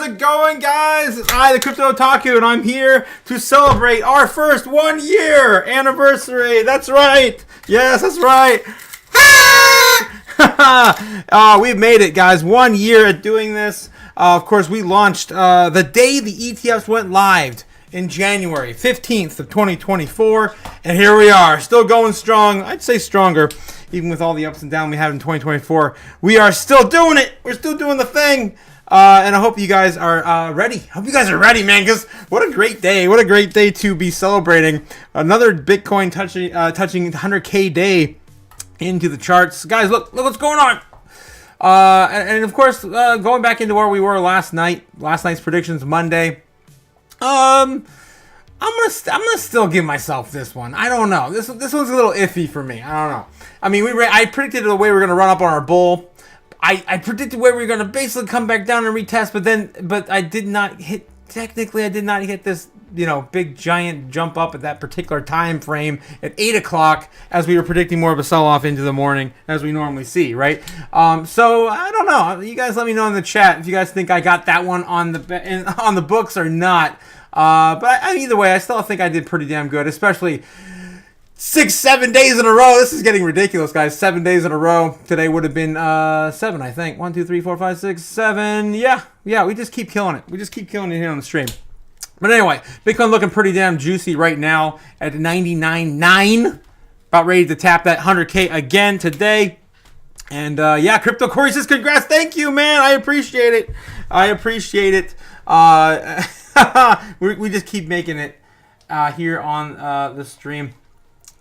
it going, guys? It's I, the Crypto Otaku, and I'm here to celebrate our first 1 year anniversary. That's right. Yes, that's right. We've made it, guys. 1 year at doing this. Of course, we launched the day the ETFs went live in January 15th of 2024, and here we are, still going strong. I'd say stronger, even with all the ups and downs we had in 2024. We are still doing it. We're still doing the thing, and I hope you guys are ready. I hope you guys are ready, man, because what a great day. What a great day to be celebrating another Bitcoin touching 100K day into the charts. Guys, look what's going on. And of course, going back into where we were last night's predictions Monday. I'm gonna still give myself this one. I don't know. This one's a little iffy for me. I don't know. I mean, I predicted the way we were gonna run up on our bull. I predicted where we were gonna basically come back down and retest, but I did not hit. Technically, I did not hit this, big giant jump up at that particular time frame at 8 o'clock, as we were predicting more of a sell-off into the morning, as we normally see, right? So I don't know. You guys let me know in the chat if you guys think I got that one on the books or not. But either way, I still think I did pretty damn good, especially 7 days in a row. This is getting ridiculous, guys. 7 days in a row. Today would have been 7, I think. 1, 2, 3, 4, 5, 6, 7. Yeah. We just keep killing it. We just keep killing it here on the stream. But anyway, Bitcoin looking pretty damn juicy right now at 99.9. About ready to tap that 100K again today. And Crypto Corey says congrats. Thank you, man. I appreciate it. We just keep making it here on the stream.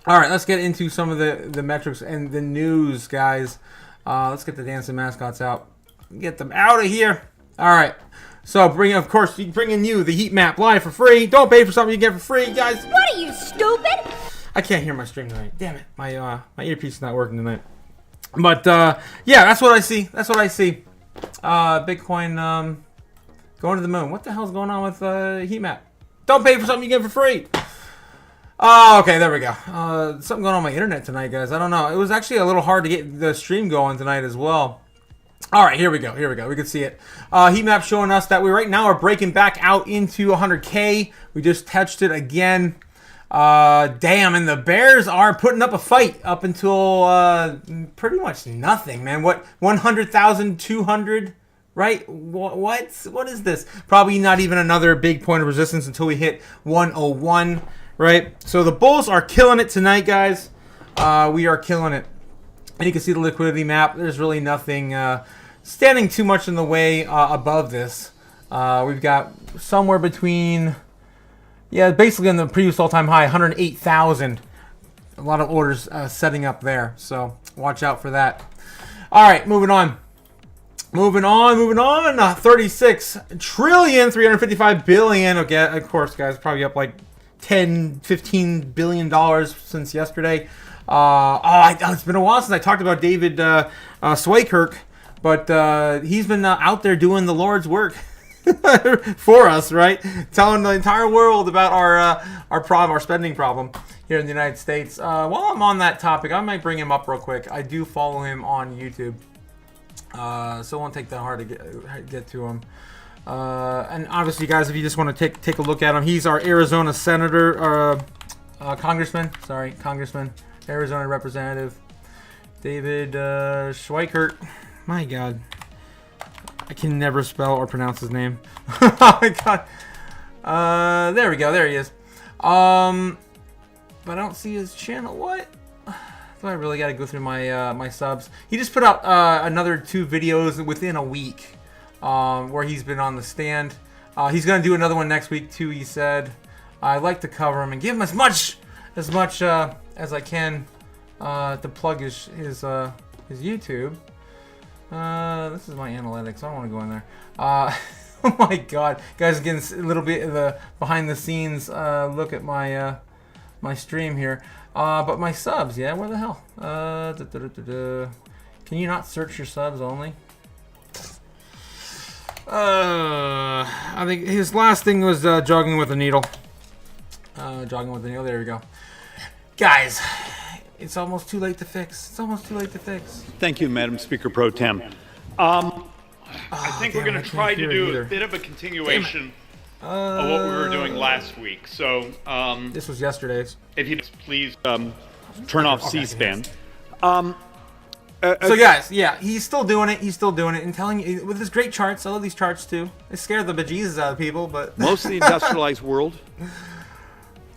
All right, let's get into some of the metrics and the news, guys. Let's get the dancing mascots out. Get them out of here. All right. So, bringing you the heat map live for free. Don't pay for something you get for free, guys. What are you, stupid? I can't hear my stream tonight. Damn it. My earpiece is not working tonight. But, that's what I see. Bitcoin going to the moon. What the hell's going on with heat map? Don't pay for something you get for free. Oh, okay, there we go. Something going on my internet tonight, guys. I don't know. It was actually a little hard to get the stream going tonight as well. All right, here we go. We can see it. Heat map showing us that we right now are breaking back out into 100K. We just touched it again. Damn, and the Bears are putting up a fight up until pretty much nothing, man. What, 100,200? Right? What is this? Probably not even another big point of resistance until we hit 101. Right? So the bulls are killing it tonight, guys. We are killing it. And you can see the liquidity map. There's really nothing standing too much in the way above this. We've got somewhere between, basically on the previous all-time high, 108,000. A lot of orders setting up there. So watch out for that. All right, moving on. 36 trillion, 355 billion. Okay, of course, guys, probably up like 10, 15 billion dollars since yesterday. It's been a while since I talked about David Swakirk, but he's been out there doing the Lord's work for us, right? Telling the entire world about our spending problem here in the United States. While I'm on that topic, I might bring him up real quick. I do follow him on YouTube, so it won't take that hard to get to him. And obviously, guys, if you just want to take a look at him, he's our Arizona congressman, Arizona representative, David Schweikert. My God, I can never spell or pronounce his name. Oh my God. There we go. There he is. But I don't see his channel. What? Do I really got to go through my subs? He just put out another 2 videos within a week. Where he's been on the stand. He's going to do another one next week too, he said. I like to cover him and give him as much as I can to plug his YouTube. This is my analytics. I don't want to go in there. Oh my God, guys, getting a little bit of the behind the scenes look at my my stream here. But my subs, where the hell? Can you not search your subs only? I think his last thing was jogging with a needle. There we go. Guys, it's almost too late to fix. Thank you, Madam Speaker Pro Tem. I think we're going to try to do a bit of a continuation of what we were doing last week. So this was yesterday's. If you please turn off C-SPAN. So guys, yeah, he's still doing it. He's still doing it, and telling you with his great charts. I love these charts too. They scare the bejesus out of people, but most of the industrialized world.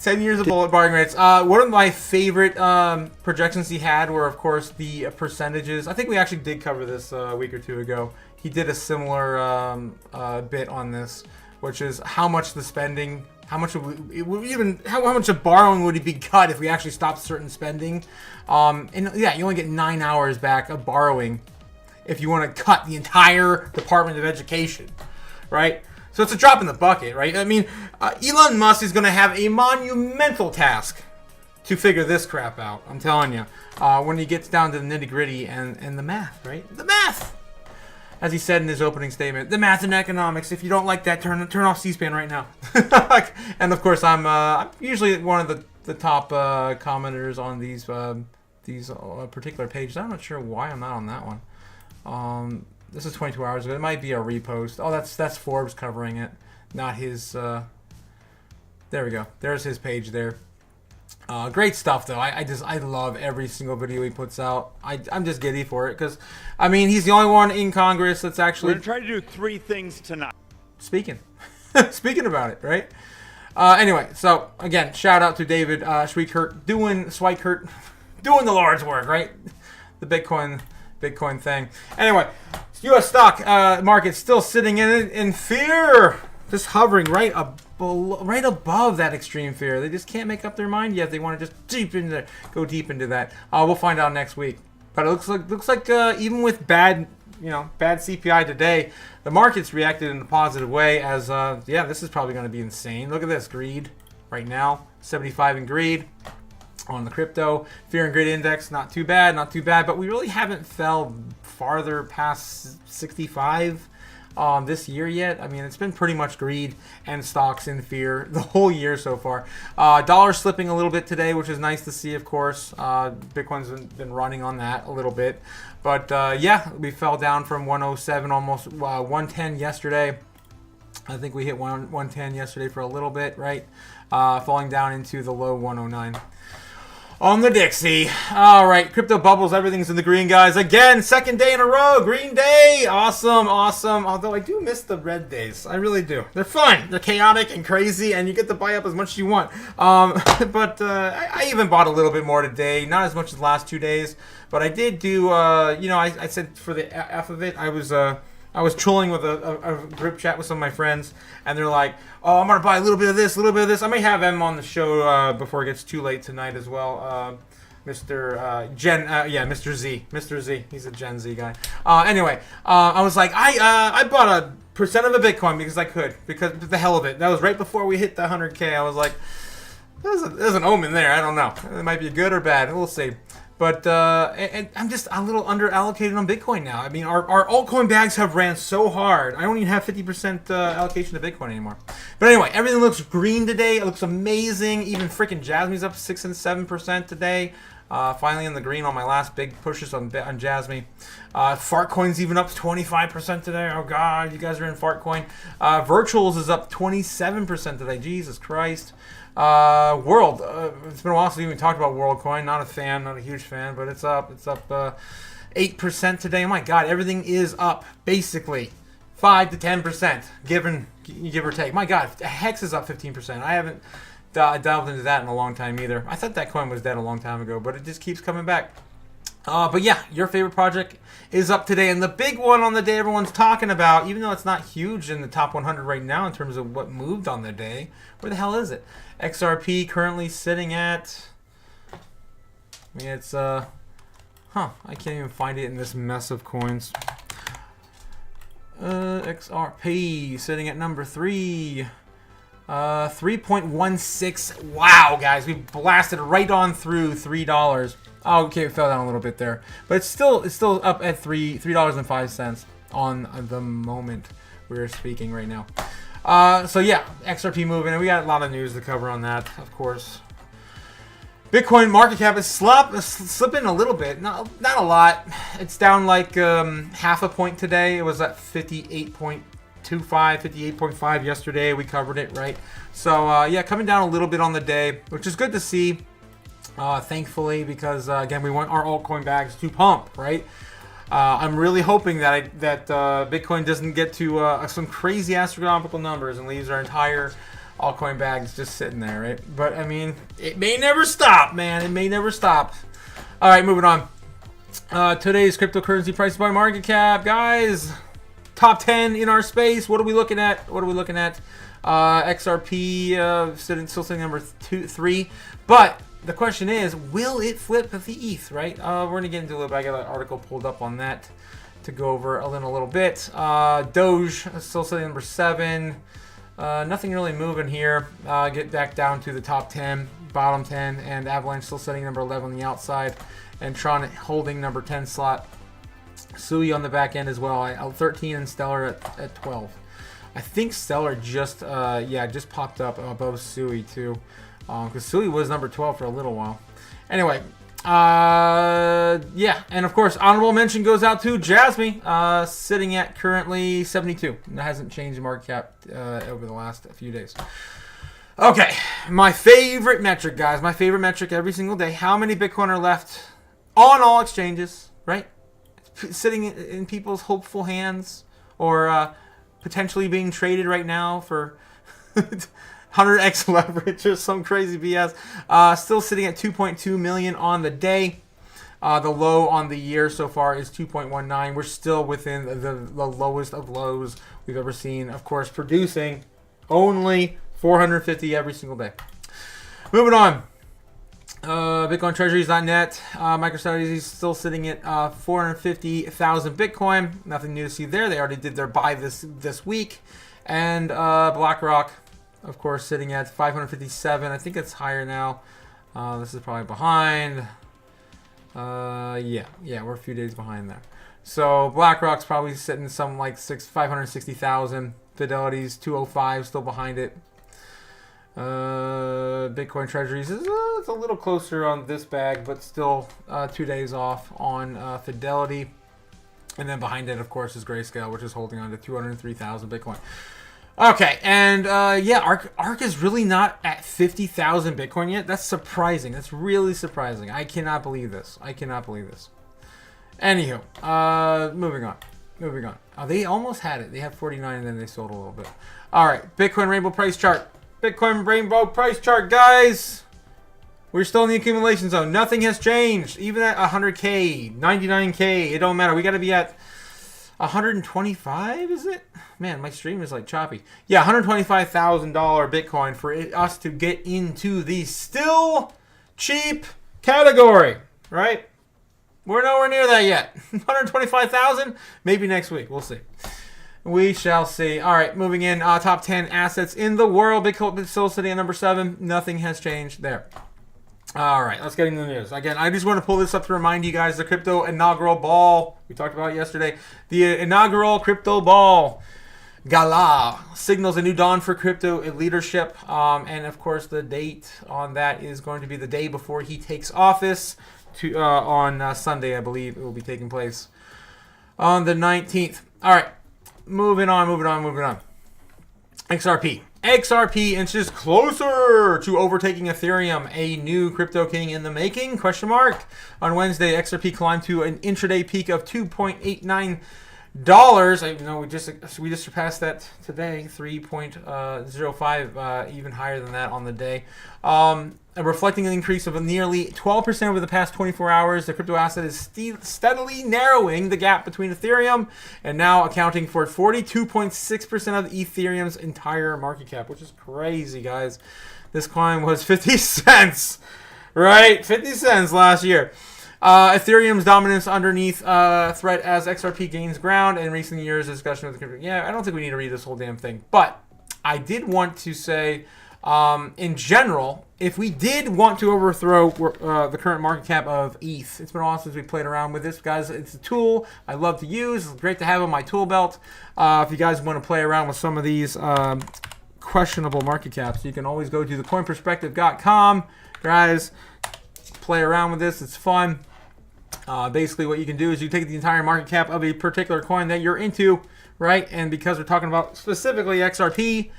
10 years of bullet barring rates. One of my favorite projections he had were, of course, the percentages. I think we actually did cover this a week or two ago. He did a similar bit on this, which is how much the spending, how much how much of borrowing would be cut if we actually stopped certain spending. And yeah, you only get 9 hours back of borrowing if you want to cut the entire Department of Education, right? So it's a drop in the bucket, right? I mean, Elon Musk is going to have a monumental task to figure this crap out. I'm telling you, when he gets down to the nitty gritty and the math, right? The math, as he said in his opening statement, the math and economics. If you don't like that, turn off C-SPAN right now. And of course, I'm usually one of the top commenters on these particular pages. I'm not sure why I'm not on that one. This is 22 hours ago. It might be a repost. Oh, that's Forbes covering it, not his. There we go. There's his page there. Great stuff though. I love every single video he puts out. I'm just giddy for it because, I mean, he's the only one in Congress that's actually. We're gonna try to do 3 things tonight. Speaking about it, right? Anyway, so again, shout out to David Schweikert doing the Lord's work, right? The Bitcoin thing. Anyway, U.S. stock market still sitting in fear, just hovering right above that extreme fear. They just can't make up their mind yet. They want to just go deep into that. We'll find out next week. But it looks like even with bad CPI today, the market's reacted in a positive way. As yeah, this is probably going to be insane. Look at this greed right now, 75 in greed. On the crypto fear and greed index, not too bad, but we really haven't fell farther past 65 this year yet. I mean, it's been pretty much greed and stocks in fear the whole year so far. Dollar slipping a little bit today, which is nice to see, of course. Bitcoin's been running on that a little bit, but yeah, we fell down from 107 almost 110 yesterday. I think we hit 110 yesterday for a little bit, right? Falling down into the low 109. On the Dixie. All right, crypto bubbles, everything's in the green, guys. Again, second day in a row, green day. Awesome. Although I do miss the red days. I really do. They're fun. They're chaotic and crazy, and you get to buy up as much as you want. But I even bought a little bit more today. Not as much as the last 2 days, but I did do, I said for the F of it, I was trolling with a group chat with some of my friends, and they're like, "Oh, I'm gonna buy a little bit of this, a little bit of this." I may have them on the show before it gets too late tonight as well. Mr. Mr. Z. He's a Gen Z guy. Anyway, I was like, I bought a percent of a Bitcoin because I could, because the hell of it. That was right before we hit the 100K. I was like, there's an omen there. I don't know. It might be good or bad. We'll see. But and I'm just a little under allocated on Bitcoin now. I mean, our altcoin bags have ran so hard. I don't even have 50% allocation to Bitcoin anymore. But anyway, everything looks green today. It looks amazing. Even freaking JASMY's up 6 and 7% today. Finally in the green on my last big pushes on JASMY. Fartcoin's even up 25% today. Oh God, you guys are in Fartcoin. Virtuals is up 27% today. Jesus Christ. World. It's been a while since we even talked about WorldCoin. Not a huge fan, but it's up. It's up 8% today. Oh my God, everything is up basically 5 to 10%, give or take. My God, Hex is up 15%. I haven't delved into that in a long time either. I thought that coin was dead a long time ago, but it just keeps coming back. But yeah, your favorite project is up today, and the big one on the day everyone's talking about, even though it's not huge in the top 100 right now in terms of what moved on the day, where the hell is it? XRP currently sitting at, I mean, it's, I can't even find it in this mess of coins. XRP sitting at number 3. 3.16. Wow, guys, we blasted right on through $3. Oh, okay, it fell down a little bit there, but it's still up at $3.05 on the moment we're speaking right now. So yeah, XRP moving, and we got a lot of news to cover on that, of course. Bitcoin market cap is slipping a little bit. Not a lot. It's down like half a point today. It was at 58.25, 58.5 yesterday. We covered it, right? So, yeah, coming down a little bit on the day, which is good to see, thankfully, because, again, we want our altcoin bags to pump, right? I'm really hoping that Bitcoin doesn't get to some crazy astronomical numbers and leaves our entire altcoin bags just sitting there, right? But, I mean, it may never stop, man. It may never stop. All right, moving on. Today's cryptocurrency prices by market cap. Guys, top 10 in our space. What are we looking at? XRP still sitting number 3. But the question is, will it flip the ETH, right? We're going to get into a little bit. I got an article pulled up on that to go over in a little bit. DOGE still sitting number 7. Nothing really moving here. Get back down to the top 10, bottom 10, and Avalanche still sitting number 11 on the outside, and Tron holding number 10 slot. Sui on the back end as well. 13 and Stellar at 12. I think Stellar just popped up above Sui too, because Sui was number 12 for a little while. Anyway. Yeah, and of course, honorable mention goes out to JASMY, sitting at currently 72. It hasn't changed the market cap over the last few days. Okay, my favorite metric, guys. My favorite metric every single day. How many Bitcoin are left on all exchanges, right? Sitting in people's hopeful hands, or potentially being traded right now for 100x leverage or some crazy BS. Still sitting at 2.2 million on the day. The low on the year so far is 2.19. We're still within the lowest of lows we've ever seen. Of course, producing only 450 every single day. Moving on. BitcoinTreasuries.net. MicroStrategy is still sitting at 450,000 Bitcoin. Nothing new to see there. They already did their buy this week. And BlackRock, of course, sitting at 557. I think it's higher now. This is probably behind. Yeah, we're a few days behind there. So BlackRock's probably sitting some like 560,000. Fidelity's 205, still behind it. Bitcoin Treasuries is it's a little closer on this bag, but still 2 days off on Fidelity. And then behind it, of course, is Grayscale, which is holding on to 203,000 Bitcoin. Okay, and yeah, ARK is really not at 50,000 Bitcoin yet. That's surprising. That's really surprising. I cannot believe this. Anywho, moving on. Oh, they almost had it. They had 49 and then they sold a little bit. All right, Bitcoin Rainbow price chart. Bitcoin Rainbow price chart, guys. We're still in the accumulation zone. Nothing has changed. Even at 100K, 99K, it don't matter. We got to be at 125, is it? Man, my stream is like choppy. Yeah, $125,000 Bitcoin for us to get into the still cheap category, right? We're nowhere near that yet. 125,000? Maybe next week. We'll see. We shall see. All right, moving in. Top 10 assets in the world. Bitcoin still sitting at number 7. Nothing has changed there. All right, let's get into the news. Again, I just want to pull this up to remind you guys the crypto inaugural ball. We talked about it yesterday. The inaugural crypto ball gala signals a new dawn for crypto leadership. And, of course, the date on that is going to be the day before he takes office on Sunday, I believe it will be taking place on the 19th. All right, moving on. XRP inches closer to overtaking Ethereum, a new crypto king in the making, question mark. On Wednesday, XRP climbed to an intraday peak of $2.89. I know we just surpassed that today, 3.05, even higher than that on the day. Reflecting an increase of nearly 12% over the past 24 hours, the crypto asset is steadily narrowing the gap between Ethereum and now accounting for 42.6% of Ethereum's entire market cap, which is crazy, guys. This coin was 50 cents, right? 50 cents last year. Ethereum's dominance underneath threat as XRP gains ground. In recent years, discussion of the crypto. Yeah, I don't think we need to read this whole damn thing, but I did want to say, in general, if we did want to overthrow the current market cap of ETH, it's been a while since we played around with this, guys. It's a tool I love to use. It's great to have on my tool belt. If you guys want to play around with some of these questionable market caps, you can always go to thecoinperspective.com, guys. play around with this. It's fun. Basically, what you can do is you take the entire market cap of a particular coin that you're into, right? And because we're talking about specifically XRP,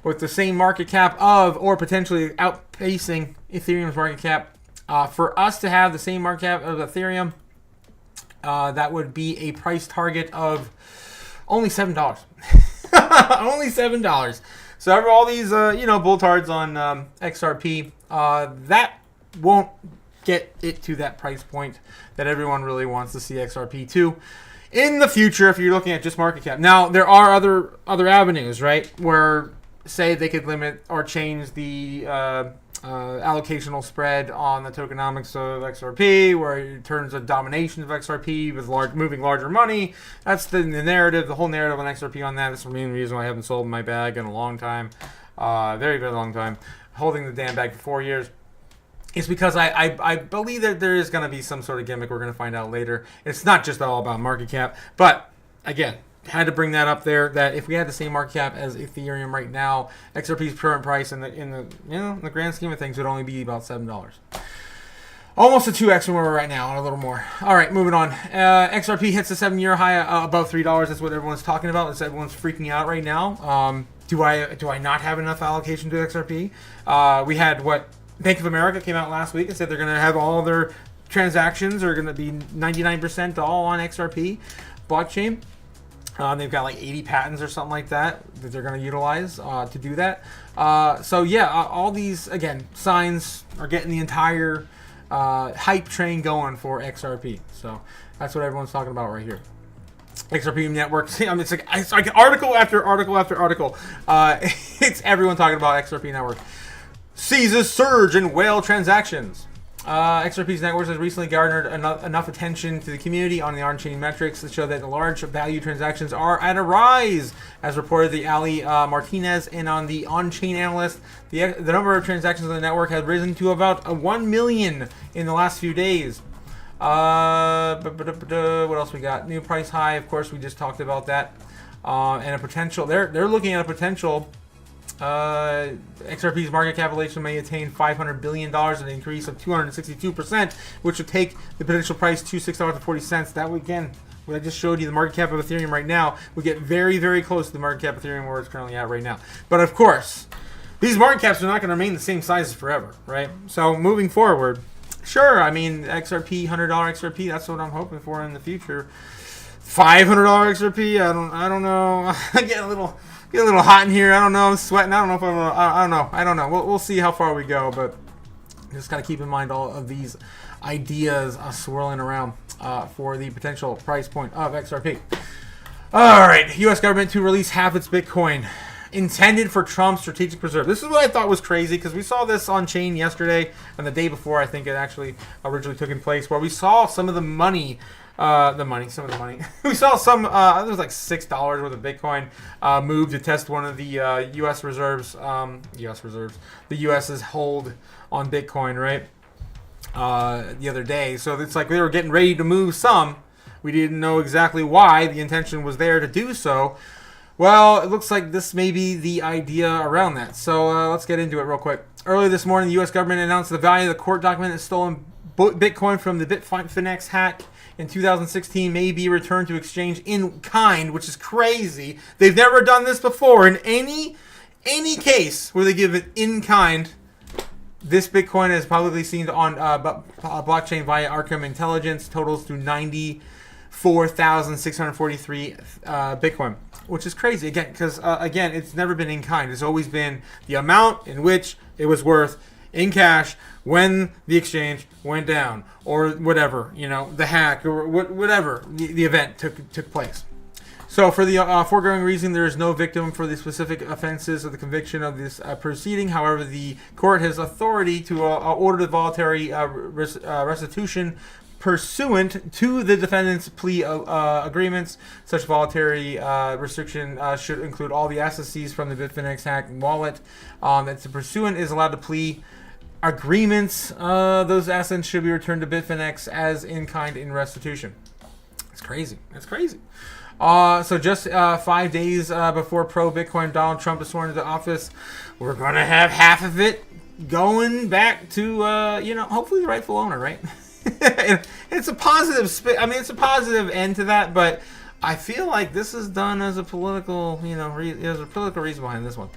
with the same market cap of, or potentially outpacing Ethereum's market cap, for us to have the same market cap of Ethereum, that would be a price target of only $7. Only $7. So all these, bulltards on XRP, that won't get it to that price point that everyone really wants to see XRP to in the future if you're looking at just market cap. Now, there are other avenues, right, where, say, they could limit or change the allocational spread on the tokenomics of XRP, where it turns a domination of XRP with moving larger money. That's the narrative, the whole narrative on XRP on that. That's the main reason why I haven't sold my bag in a long time, very, very long time, holding the damn bag for 4 years. It's because I believe that there is going to be some sort of gimmick we're going to find out later. It's not just all about market cap, but again, had to bring that up there, that if we had the same market cap as Ethereum right now, XRP's current price in the grand scheme of things would only be about $7. Almost a 2x from where we're right now, and a little more. All right, moving on. XRP hits a 7-year high above $3. That's what everyone's talking about. It's everyone's freaking out right now. Do I not have enough allocation to XRP? We had Bank of America came out last week and said they're going to have all their transactions are going to be 99% all on XRP blockchain. They've got like 80 patents or something like that they're going to utilize to do that. All these, again, signs are getting the entire hype train going for XRP. So that's what everyone's talking about right here. XRP network. I mean, it's like article after article after article. It's everyone talking about XRP network. Sees a surge in whale transactions. XRP's networks has recently garnered enough attention to the community on the on-chain metrics to show that the large value transactions are at a rise, as reported the Ali Martinez and on the on-chain analyst. The number of transactions on the network has risen to about 1 million in the last few days. What else we got? New price high, of course, we just talked about that. And a potential, they're looking at a potential XRP's market capitalization may attain $500 billion, an increase of 262%, which would take the potential price to $6.40. That would, again, what I just showed you, the market cap of Ethereum right now, would get very, very close to the market cap of Ethereum where it's currently at right now. But of course, these market caps are not going to remain the same sizes forever, right? So moving forward, sure, I mean, XRP, $100 XRP, that's what I'm hoping for in the future. $500 XRP, I don't know. I get a little hot in here. I don't know. I'm sweating. I don't know if I don't know. We'll see how far we go, but just gotta keep in mind all of these ideas swirling around for the potential price point of XRP. All right, U.S. government to release half its Bitcoin intended for Trump's strategic reserve. This is what I thought was crazy, because we saw this on chain yesterday and the day before. I think it actually originally took in place, where we saw some of the money. Some of the money. We saw some, it was like $6 worth of Bitcoin moved to test one of the U.S. reserves, the U.S.'s hold on Bitcoin, right, the other day. So it's like they were getting ready to move some. We didn't know exactly why. The intention was there to do so. Well, it looks like this may be the idea around that. So let's get into it real quick. Earlier this morning, the U.S. government announced the value of the court document that stolen Bitcoin from the Bitfinex hack in 2016 may be returned to exchange in kind, which is crazy. They've never done this before in any case where they give it in kind. This Bitcoin is publicly seen on blockchain via Arkham Intelligence, totals to 94,643 Bitcoin, which is crazy, again, because again, it's never been in kind. It's always been the amount in which it was worth in cash when the exchange went down, or whatever, the hack, or whatever the event took place. So for the foregoing reason, there is no victim for the specific offenses of the conviction of this proceeding. However, the court has authority to order the voluntary restitution pursuant to the defendant's plea agreements. Such voluntary restriction should include all the assets seized from the Bitfinex hack wallet. That the pursuant is allowed to plea agreements. Those assets should be returned to Bitfinex as in kind in restitution. It's crazy. That's crazy. So just 5 days before pro-Bitcoin Donald Trump is sworn into office, we're going to have half of it going back to hopefully the rightful owner, right? And it's a positive it's a positive end to that, but I feel like this is done as a political, there's a political reason behind this one.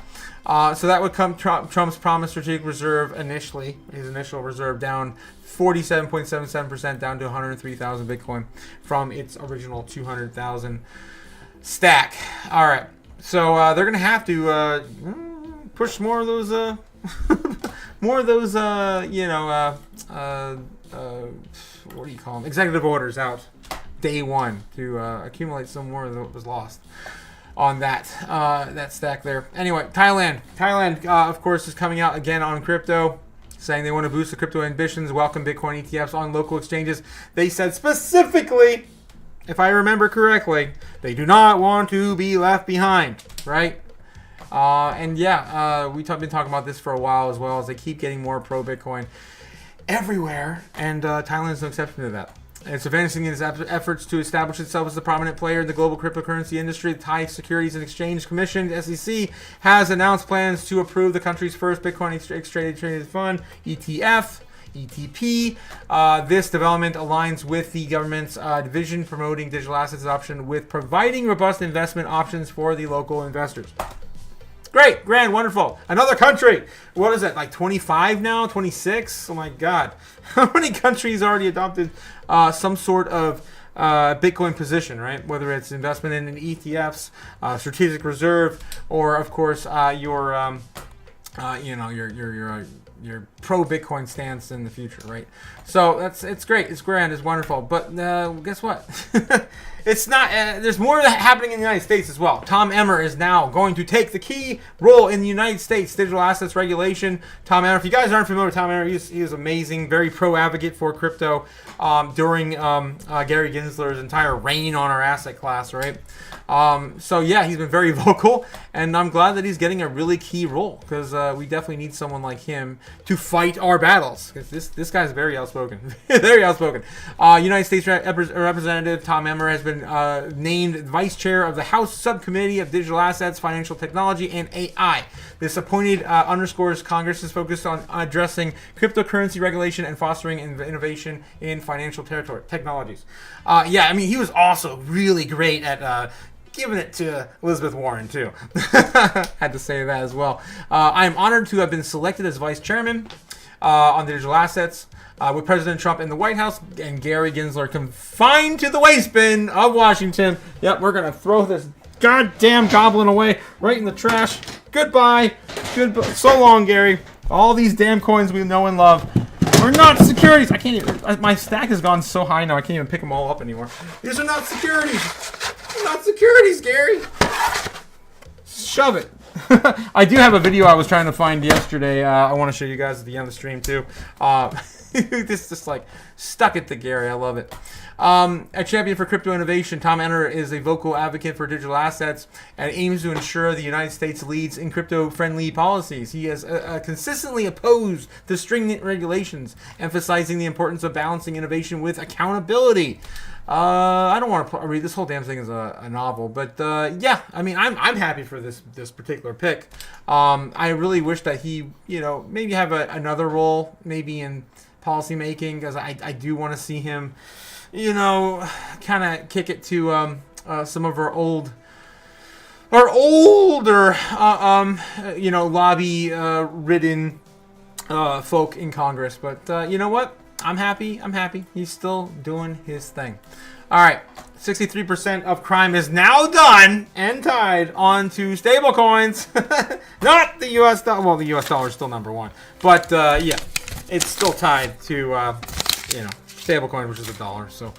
So that would come Trump's promised strategic reserve initially, his initial reserve down 47.77% down to 103,000 Bitcoin from its original 200,000 stack. All right, so they're gonna have to push more of those, what do you call them? Executive orders out day one to accumulate some more that was lost on that stack there. Anyway, Thailand, of course, is coming out again on crypto, saying they want to boost the crypto ambitions, welcome Bitcoin ETFs on local exchanges. They said specifically, if I remember correctly, they do not want to be left behind, right? We've been talking about this for a while as well, as they keep getting more pro-Bitcoin everywhere, and Thailand is no exception to that. It's advancing in its efforts to establish itself as a prominent player in the global cryptocurrency industry. The Thai Securities and Exchange Commission, SEC, has announced plans to approve the country's first Bitcoin traded fund, ETF, ETP. This development aligns with the government's division promoting digital assets adoption with providing robust investment options for the local investors. Great, grand, wonderful. Another country. What is it, like 25 now? 26? Oh my God. How many countries already adopted some sort of Bitcoin position, right? Whether it's investment in ETFs, strategic reserve, or of course your pro-Bitcoin stance in the future, right? So it's great, it's grand, it's wonderful. But guess what? It's not. There's more happening in the United States as well. Tom Emmer is now going to take the key role in the United States digital assets regulation. Tom Emmer, if you guys aren't familiar with Tom Emmer, he is amazing, very pro-advocate for crypto during Gary Gensler's entire reign on our asset class, right? So yeah, he's been very vocal, and I'm glad that he's getting a really key role, because we definitely need someone like him to fight our battles, because this guy's very outspoken. Very outspoken. United States Representative Tom Emmer has been named Vice Chair of the House Subcommittee of Digital Assets, Financial Technology, and AI. This appointed underscores Congress's focus on addressing cryptocurrency regulation and fostering innovation in financial technologies. He was also really great at giving it to Elizabeth Warren, too. Had to say that as well. I am honored to have been selected as Vice Chairman on digital assets. With President Trump in the White House and Gary Gensler confined to the waste bin of Washington. Yep, we're going to throw this goddamn goblin away right in the trash. Goodbye. So long, Gary. All these damn coins we know and love are not securities. I can't even, my stack has gone so high now I can't even pick them all up anymore. These are not securities. They're not securities, Gary. Shove it. I do have a video I was trying to find yesterday. I want to show you guys at the end of the stream, too. This just like stuck it to Gary. I love it. A champion for crypto innovation, Tom Emmer is a vocal advocate for digital assets and aims to ensure the United States leads in crypto-friendly policies. He has consistently opposed the stringent regulations, emphasizing the importance of balancing innovation with accountability. I don't want to read this whole damn thing as a novel, but I'm happy for this particular pick. I really wish that he, maybe have another role, maybe in policy making, because I do want to see him, kind of kick it to some of our older, lobby ridden folk in Congress. But you know what? I'm happy. He's still doing his thing. All right. 63% of crime is now done and tied onto stablecoins. Not the U.S. dollar. Well, the U.S. dollar is still number one. But, it's still tied to, stablecoin, which is a dollar. So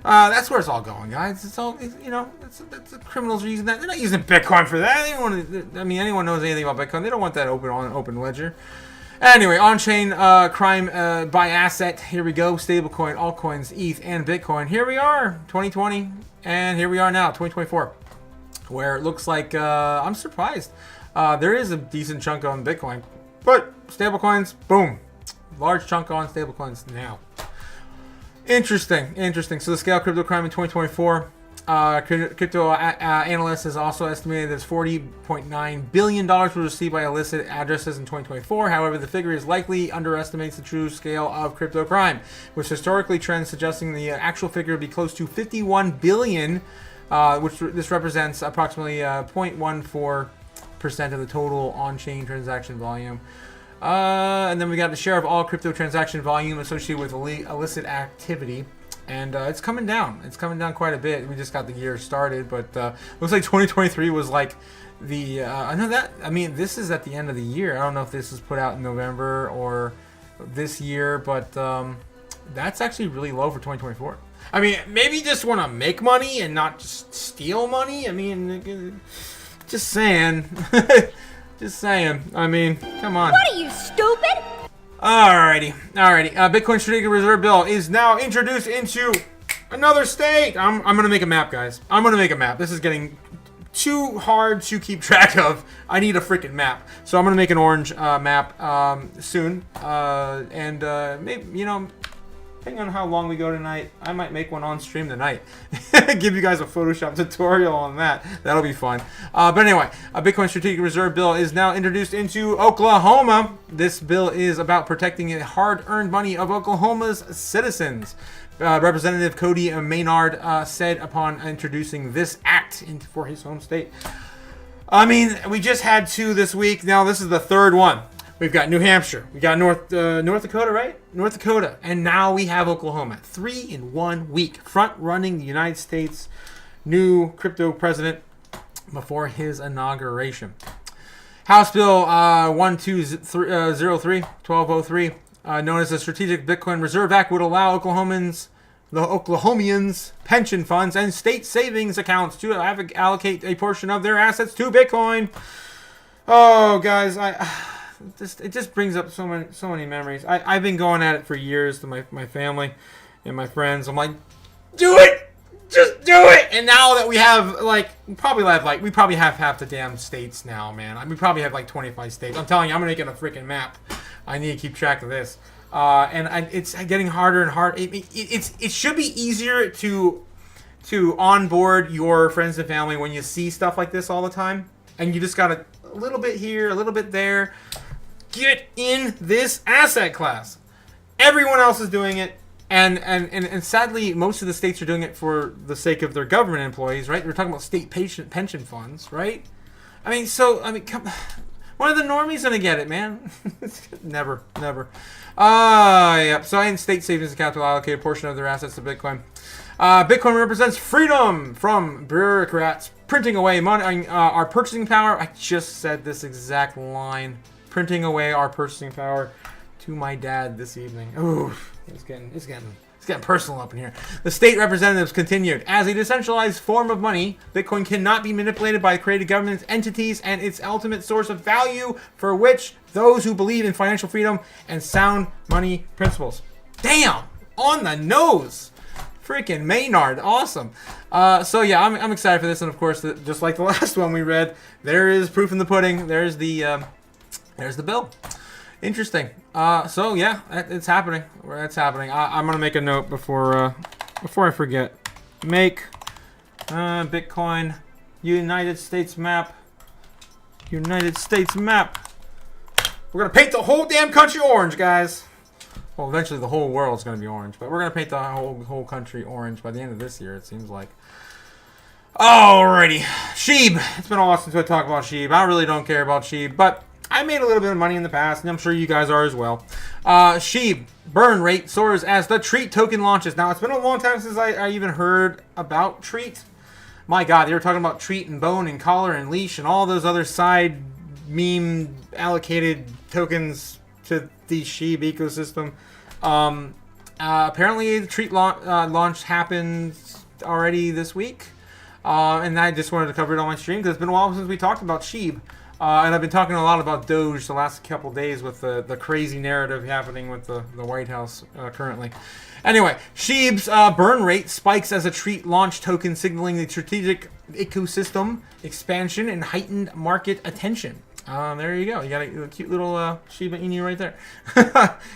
that's where it's all going, guys. It's all, the criminals are using that. They're not using Bitcoin for that. Anyone knows anything about Bitcoin, they don't want that open ledger. Anyway, on-chain crime by asset. Here we go. Stablecoin, altcoins, ETH, and Bitcoin. Here we are, 2020, and here we are now, 2024, where it looks like I'm surprised. There is a decent chunk on Bitcoin, but stablecoins, boom, large chunk on stablecoins now. Interesting. So the scale of crypto crime in 2024. Crypto analyst has also estimated that $40.9 billion was received by illicit addresses in 2024. However, the figure is likely underestimates the true scale of crypto crime, which historically trends suggesting the actual figure would be close to $51 billion, which this represents approximately 0.14% of the total on-chain transaction volume. And then we got the share of all crypto transaction volume associated with illicit activity. And it's coming down. It's coming down quite a bit. We just got the year started, but looks like 2023 was like the. I mean, this is at the end of the year. I don't know if this is put out in November or this year, but that's actually really low for 2024. I mean, maybe you just want to make money and not just steal money. I mean, just saying. Just saying. I mean, come on. What are you, stupid? Alrighty. Bitcoin strategic reserve bill is now introduced into another state. I'm gonna make a map, guys. I'm gonna make a map. This is getting too hard to keep track of. I need a freaking map. So I'm gonna make an orange map soon. And maybe, depending on how long we go tonight, I might make one on stream tonight. Give you guys a Photoshop tutorial on that. That'll be fun. But anyway, a Bitcoin Strategic Reserve Bill is now introduced into Oklahoma. This bill is about protecting the hard-earned money of Oklahoma's citizens. Representative Cody Maynard said upon introducing this act for his home state. I mean, we just had two this week. Now this is the third one. We've got New Hampshire. We got North Dakota, right? North Dakota. And now we have Oklahoma. 3 in 1 week. Front-running the United States' new crypto president before his inauguration. House Bill 1203, known as the Strategic Bitcoin Reserve Act, would allow the Oklahomians' pension funds and state savings accounts to allocate a portion of their assets to Bitcoin. Oh, guys, it just brings up so many memories. I've been going at it for years to my family and my friends. I'm like, do it, just do it. And now that we have we probably have half the damn states now, man. We probably have 25 states. I'm telling you, I'm making a freaking map. I need to keep track of this. It's getting harder and harder. It should be easier to onboard your friends and family when you see stuff like this all the time, and you just got a little bit here, a little bit there. Get in this asset class. Everyone else is doing it, and sadly, most of the states are doing it for the sake of their government employees, right? We're talking about state pension funds, right? Come, one of the normies gonna get it, man. Never. Yep. So, in state savings accounts will allocate a portion of their assets to Bitcoin. Bitcoin represents freedom from bureaucrats printing away money, our purchasing power. I just said this exact line. Printing away our purchasing power to my dad this evening. Ooh, it's getting personal up in here. The state representatives continued, as a decentralized form of money, Bitcoin cannot be manipulated by created government entities and its ultimate source of value for which those who believe in financial freedom and sound money principles. Damn, on the nose. Freaking Maynard, awesome. So yeah, I'm excited for this, and of course, just like the last one we read, there is proof in the pudding. There's the bill. Interesting. So yeah, it's happening. It's happening. I'm gonna make a note before I forget. Make Bitcoin United States map. United States map. We're gonna paint the whole damn country orange, guys. Well, eventually the whole world's gonna be orange, but we're gonna paint the whole country orange by the end of this year, it seems like. Alrighty, Sheeb. It's been a while since I talked about Sheeb. I really don't care about Sheeb, but I made a little bit of money in the past, and I'm sure you guys are as well. Sheeb burn rate soars as the Treat token launches. Now, it's been a long time since I even heard about Treat. My God, they were talking about Treat and Bone and Collar and Leash and all those other side meme allocated tokens to the Sheeb ecosystem. Apparently, the Treat launch happened already this week, and I just wanted to cover it on my stream because it's been a while since we talked about Sheeb. And I've been talking a lot about DOGE the last couple days with the crazy narrative happening with the White House currently. Anyway, Sheeb's burn rate spikes as a Treat launch token, signaling the strategic ecosystem expansion and heightened market attention. There you go. You got a cute little Shiba Inu right there.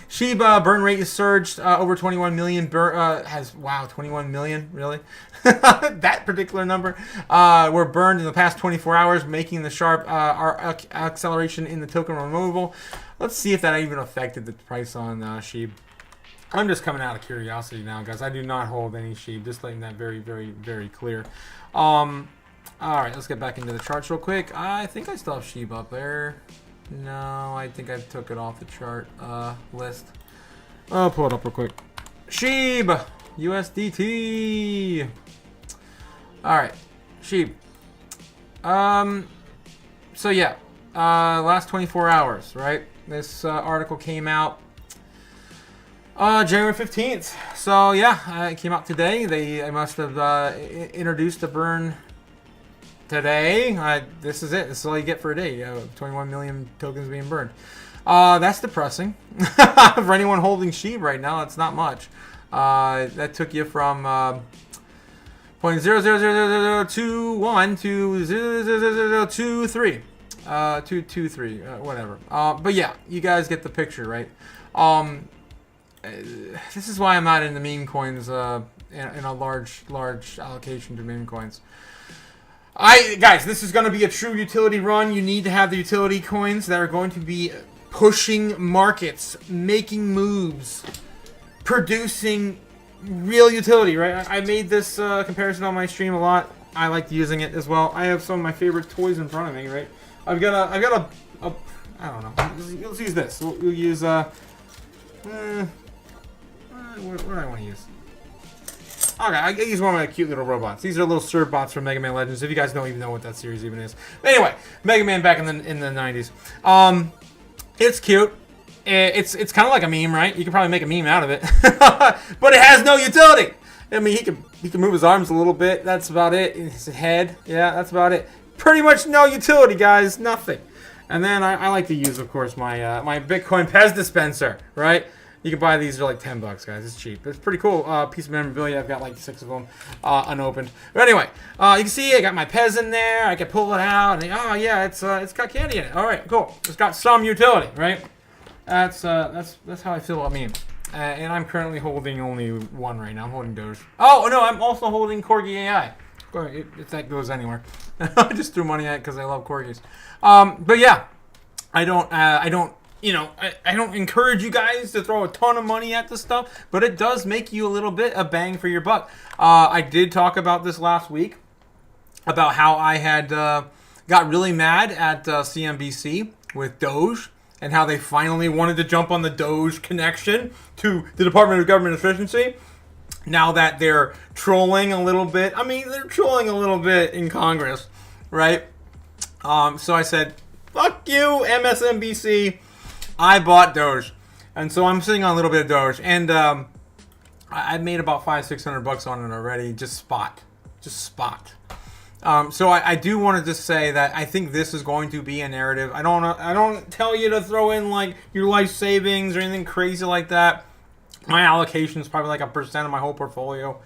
Shiba burn rate is surged over 21 million. 21 million, really? That particular number were burned in the past 24 hours, making the sharp acceleration in the token removal. Let's see if that even affected the price on SHIB. I'm just coming out of curiosity now, guys. I do not hold any SHIB. Just letting that very, very, very clear. All right, let's get back into the charts real quick. I think I still have SHIB up there. No, I think I took it off the chart list. I'll pull it up real quick. SHIB USDT. All right, SHIB. So yeah, last 24 hours, right? This article came out January 15th. So yeah, it came out today. They must have introduced the burn today. This is it. This is all you get for a day. 21 million tokens being burned. That's depressing. For anyone holding SHIB right now, that's not much. That took you from 0.00021 to 0.00023. 223, whatever. But yeah, you guys get the picture, right? This is why I'm not into meme coins in a large allocation to meme coins. Guys, this is going to be a true utility run. You need to have the utility coins that are going to be pushing markets, making moves, producing real utility, right? I made this comparison on my stream a lot. I like using it as well. I have some of my favorite toys in front of me, right? I've got a I don't know. Let's use this. We'll use what do I want to use? Okay, I use one of my cute little robots. These are little serve bots from Mega Man Legends. If you guys don't even know what that series even is. But anyway, Mega Man back in the 90s. It's cute. It's kind of like a meme, right? You can probably make a meme out of it, but it has no utility. I mean, he can move his arms a little bit. That's about it. His head, yeah, that's about it. Pretty much no utility, guys. Nothing. And then I like to use, of course, my my Bitcoin Pez dispenser, right? You can buy these for like $10, guys. It's cheap. It's pretty cool piece of memorabilia. I've got like 6 of them unopened. But anyway, you can see I got my Pez in there. I can pull it out. And oh yeah, it's got candy in it. All right, cool. It's got some utility, right? That's how I feel about memes. And I'm currently holding only one right now. I'm holding Doge. Oh no, I'm also holding Corgi AI. If that goes anywhere, I just threw money at it because I love corgis. But yeah, I don't encourage you guys to throw a ton of money at this stuff, but it does make you a little bit of bang for your buck. I did talk about this last week about how I had got really mad at CNBC with Doge and how they finally wanted to jump on the Doge connection to the Department of Government Efficiency. Now that they're trolling a little bit, they're trolling a little bit in Congress, right? So I said, fuck you, MSNBC. I bought Doge. And so I'm sitting on a little bit of Doge. And I made about $500-600 on it already. Just spot. So I do want to just say that I think this is going to be a narrative. I don't tell you to throw in like your life savings or anything crazy like that. My allocation is probably like 1% of my whole portfolio.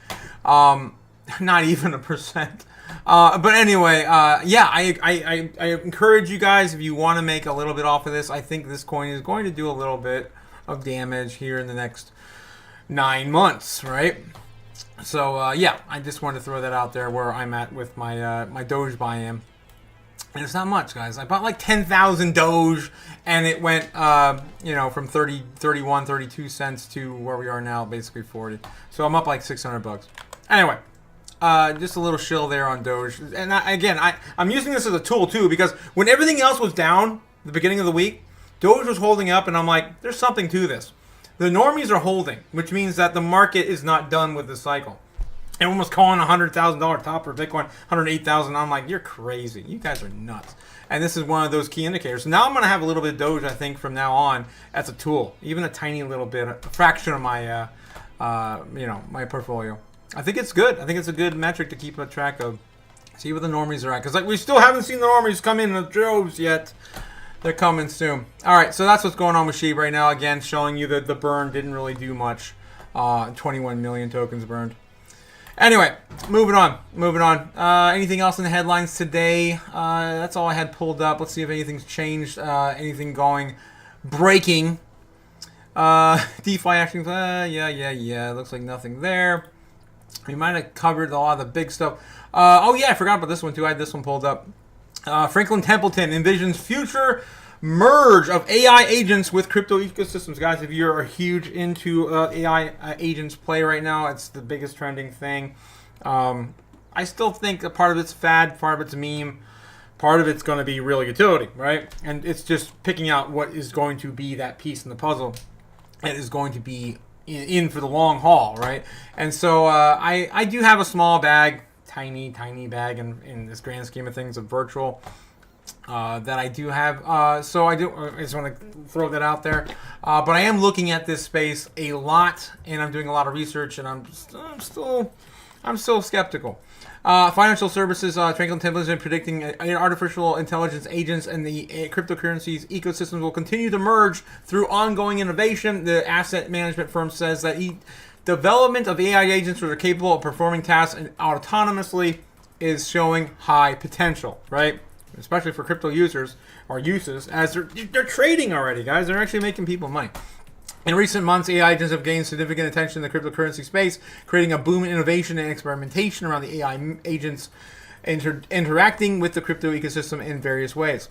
Not even 1%. But anyway, yeah, I encourage you guys, if you want to make a little bit off of this, I think this coin is going to do a little bit of damage here in the next 9 months, right? So, yeah, I just wanted to throw that out there where I'm at with my my Doge buy-in. And it's not much, guys. I bought like 10,000 Doge, and it went, from 30, 31, 32 cents to where we are now, basically 40. So I'm up like $600. Anyway, just a little shill there on Doge. And I'm using this as a tool too, because when everything else was down at the beginning of the week, Doge was holding up, and I'm like, there's something to this. The normies are holding, which means that the market is not done with the cycle. Everyone was calling $100,000 top for Bitcoin, 108,000. I'm like, you're crazy. You guys are nuts. And this is one of those key indicators. So now I'm going to have a little bit of Doge, I think, from now on as a tool. Even a tiny little bit, a fraction of my, my portfolio. I think it's good. I think it's a good metric to keep a track of. See where the normies are at. Because we still haven't seen the normies come in the droves yet. They're coming soon. All right, so that's what's going on with SHIB right now. Again, showing you that the burn didn't really do much. 21 million tokens burned. Anyway, moving on. Anything else in the headlines today? That's all I had pulled up. Let's see if anything's changed. Anything going breaking. DeFi action. Yeah. Looks like nothing there. We might have covered a lot of the big stuff. Oh yeah, I forgot about this one too. I had this one pulled up. Franklin Templeton envisions future merge of AI agents with crypto ecosystems. Guys, if you're huge into AI agents play right now, it's the biggest trending thing. I still think a part of it's fad, part of it's meme, part of it's going to be real utility, right? And it's just picking out what is going to be that piece in the puzzle that is going to be in for the long haul, right? And so I do have a small bag, tiny bag in this grand scheme of things of virtual that I do have. So I just want to throw that out there. But I am looking at this space a lot, and I'm doing a lot of research, and I'm still skeptical. Financial services, Franklin Templeton predicting artificial intelligence agents and the cryptocurrencies ecosystems will continue to merge through ongoing innovation. The asset management firm says that development of AI agents that are capable of performing tasks autonomously is showing high potential, right? Especially for crypto users or uses, as they're trading already, guys. They're actually making people money. In recent months, AI agents have gained significant attention in the cryptocurrency space, creating a boom in innovation and experimentation around the AI agents interacting with the crypto ecosystem in various ways.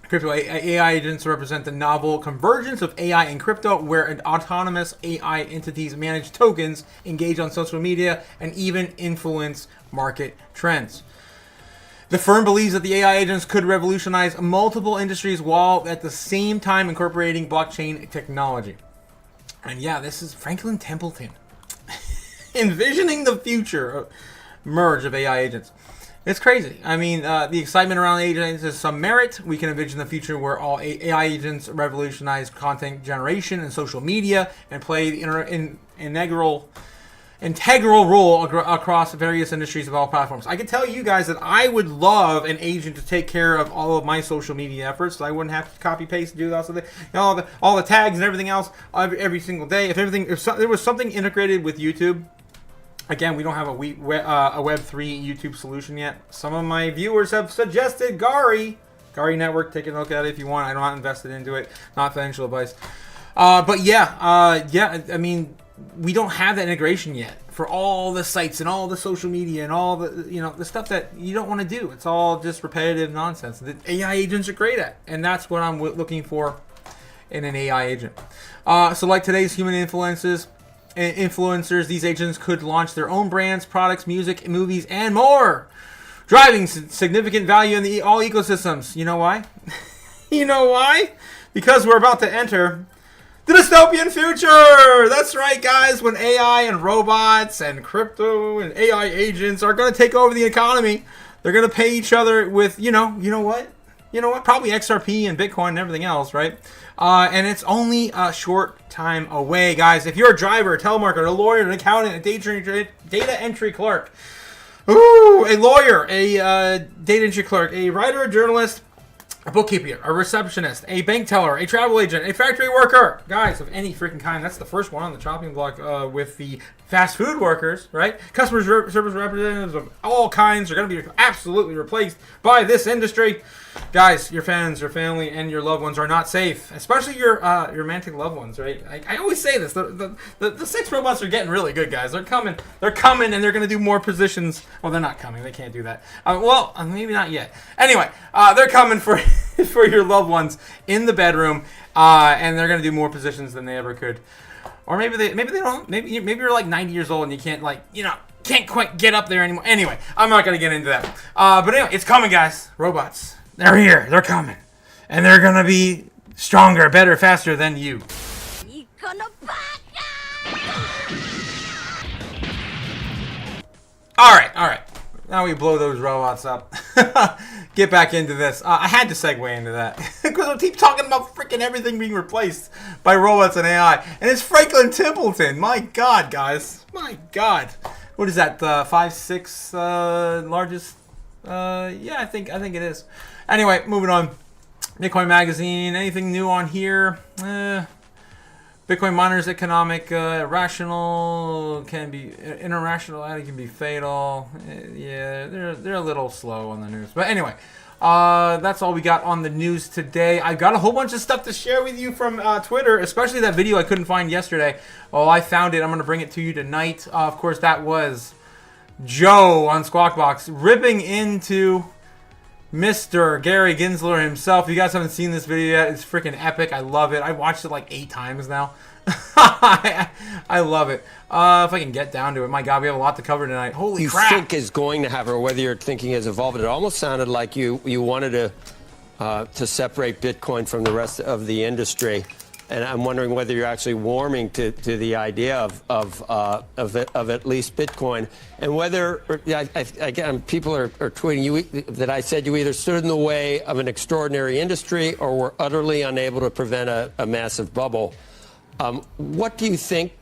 Crypto AI agents represent the novel convergence of AI and crypto, where autonomous AI entities manage tokens, engage on social media, and even influence market trends. The firm believes that the AI agents could revolutionize multiple industries while at the same time incorporating blockchain technology. And yeah, this is Franklin Templeton envisioning the future merge of AI agents. It's crazy. I mean, the excitement around agents has some merit. We can envision the future where all AI agents revolutionize content generation and social media and play the integral role across various industries of all platforms. I can tell you guys that I would love an agent to take care of all of my social media efforts, so I wouldn't have to copy paste and do all the tags and everything else every single day. If there was something integrated with YouTube. Again, we don't have a Web3 YouTube solution yet. Some of my viewers have suggested Gari Network. Take a look at it if you want. I'm not invested into it. Not financial advice. But yeah. I mean, we don't have that integration yet for all the sites and all the social media and all the the stuff that you don't want to do. It's all just repetitive nonsense that AI agents are great at, and that's what I'm looking for in an AI agent. So like today's human influencers, these agents could launch their own brands, products, music, movies, and more, driving significant value in all ecosystems. You know why? You know why? Because we're about to enter the dystopian future! That's right, guys. When AI and robots and crypto and AI agents are going to take over the economy, they're going to pay each other with, you know what? Probably XRP and Bitcoin and everything else, right? And it's only a short time away, guys. If you're a driver, a telemarketer, a lawyer, an accountant, a data entry clerk, a lawyer, a data entry clerk, a writer, a journalist, a bookkeeper, a receptionist, a bank teller, a travel agent, a factory worker, guys of any freaking kind. That's the first one on the chopping block with the fast food workers, right? Customer service representatives of all kinds are going to be absolutely replaced by this industry. Guys, your fans, your family, and your loved ones are not safe, especially your romantic loved ones, right? I always say this. The sex robots are getting really good, guys. They're coming, and they're going to do more positions. Well, they're not coming. They can't do that. Maybe not yet. Anyway, they're coming for for your loved ones in the bedroom, and they're going to do more positions than they ever could. Or maybe they don't. Maybe you're like 90 years old and you can't quite get up there anymore. Anyway, I'm not going to get into that. But anyway, it's coming, guys. Robots. They're here. They're coming. And they're going to be stronger, better, faster than you. All right. Now we blow those robots up. Get back into this. I had to segue into that. Because I keep talking about freaking everything being replaced by robots and AI. And it's Franklin Templeton. My God, guys. My God. What is that? 5, 6 largest? Yeah, I think it is. Anyway, moving on. Bitcoin Magazine. Anything new on here? Bitcoin miners economic rational can be irrationality can be fatal. Yeah, they're a little slow on the news. But anyway, that's all we got on the news today. I got a whole bunch of stuff to share with you from Twitter, especially that video I couldn't find yesterday. Oh, I found it. I'm going to bring it to you tonight. Of course, that was Joe on Squawkbox ripping into Mr. Gary Gensler himself. If you guys haven't seen this video yet, it's freaking epic. I love it. I watched it like 8 times now. I love it. If I can get down to it. My God, we have a lot to cover tonight. Holy crap. You think is going to have, or whether your thinking has evolved. It almost sounded like you wanted to separate Bitcoin from the rest of the industry. And I'm wondering whether you're actually warming to the idea of at least Bitcoin, and whether again people are tweeting you that I said you either stood in the way of an extraordinary industry or were utterly unable to prevent a massive bubble. What do you think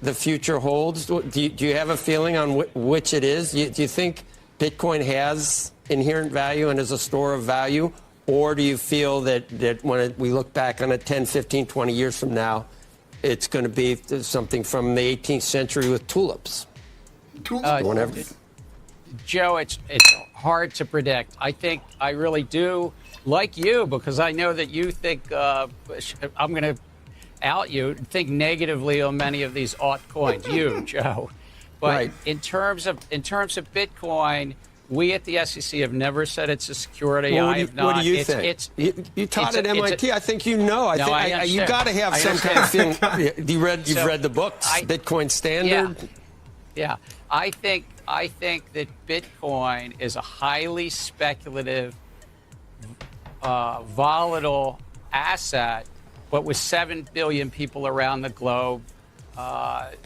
the future holds? Do you have a feeling on which it is? Do you think Bitcoin has inherent value and is a store of value? Or do you feel that when we look back on it 10, 15, 20 years from now, it's going to be something from the 18th century with tulips? Joe, it's hard to predict. I think I really do like you, because I know that you think I'm going to out you, think negatively on many of these altcoins. You, Joe. But right. in terms of Bitcoin, we at the SEC have never said it's a security. Well, I have not. What do you think? You taught at MIT. I think you know. I think you got to have some kind of feeling. You've read the books, Bitcoin Standard. Yeah. I think that Bitcoin is a highly speculative, volatile asset, but with 7 billion people around the globe.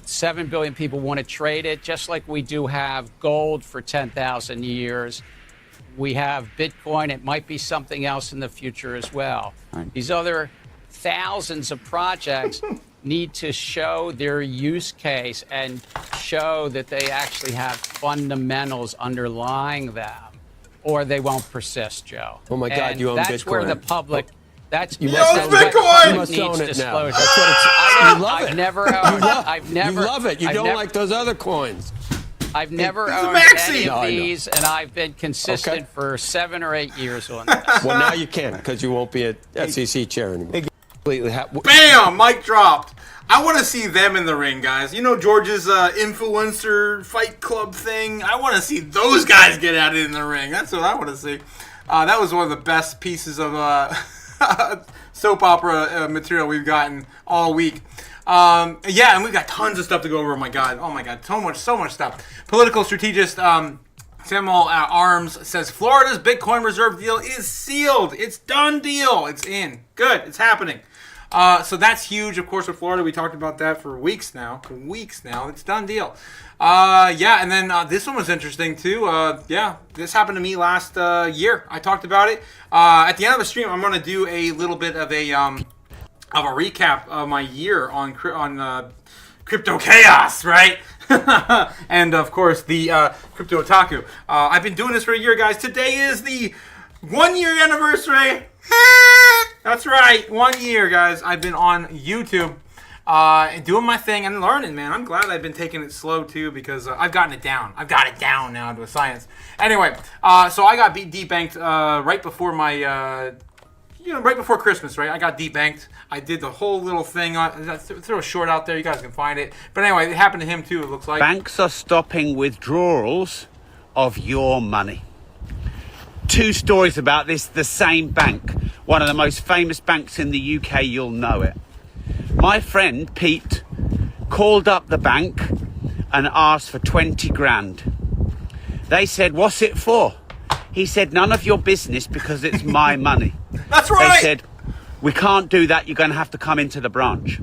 7 billion people want to trade it, just like we do have gold for 10,000 years. We have Bitcoin. It might be something else in the future as well. Right. These other thousands of projects need to show their use case and show that they actually have fundamentals underlying them, or they won't persist, Joe. Oh, my God, you own Bitcoin. That's where the public... That's you must Bitcoin. You must own it now. That's what it's. You love it. I've never owned. You love it. You don't like those other coins. I've never owned any of these, and I've been consistent for 7 or 8 years on this. Well, now you can, because you won't be at SEC chair anymore. Bam! Mic dropped. I want to see them in the ring, guys. You know George's influencer fight club thing? I want to see those guys get at it in the ring. That's what I want to see. That was one of the best pieces of soap opera material we've gotten all week. Yeah, and we've got tons of stuff to go over. Oh my god, so much stuff. Political strategist Samuel Arms says Florida's Bitcoin reserve deal is sealed. It's done deal. It's in. Good. It's happening. So that's huge. Of course, with Florida, we talked about that for weeks now. It's done deal. Yeah, and then this one was interesting too. Yeah, this happened to me last year. I talked about it. At the end of the stream, I'm going to do a little bit of a recap of my year on Crypto Chaos, right? And of course, the Crypto Otaku. I've been doing this for a year, guys. Today is the 1-year anniversary. That's right, 1 year, guys. I've been on YouTube. Doing my thing and learning, man. I'm glad I've been taking it slow too, because I've gotten it down. I've got it down now to a science. Anyway, so I got debanked right before my, right before Christmas, right? I got debanked. I did the whole little thing. I threw a short out there. You guys can find it. But anyway, it happened to him too, it looks like. Banks are stopping withdrawals of your money. 2 stories about this. The same bank, one of the most famous banks in the UK, you'll know it. My friend Pete called up the bank and asked for 20 grand. They said, "What's it for?" He said, "None of your business, because it's my money." That's right. They said, "We can't do that. You're going to have to come into the branch."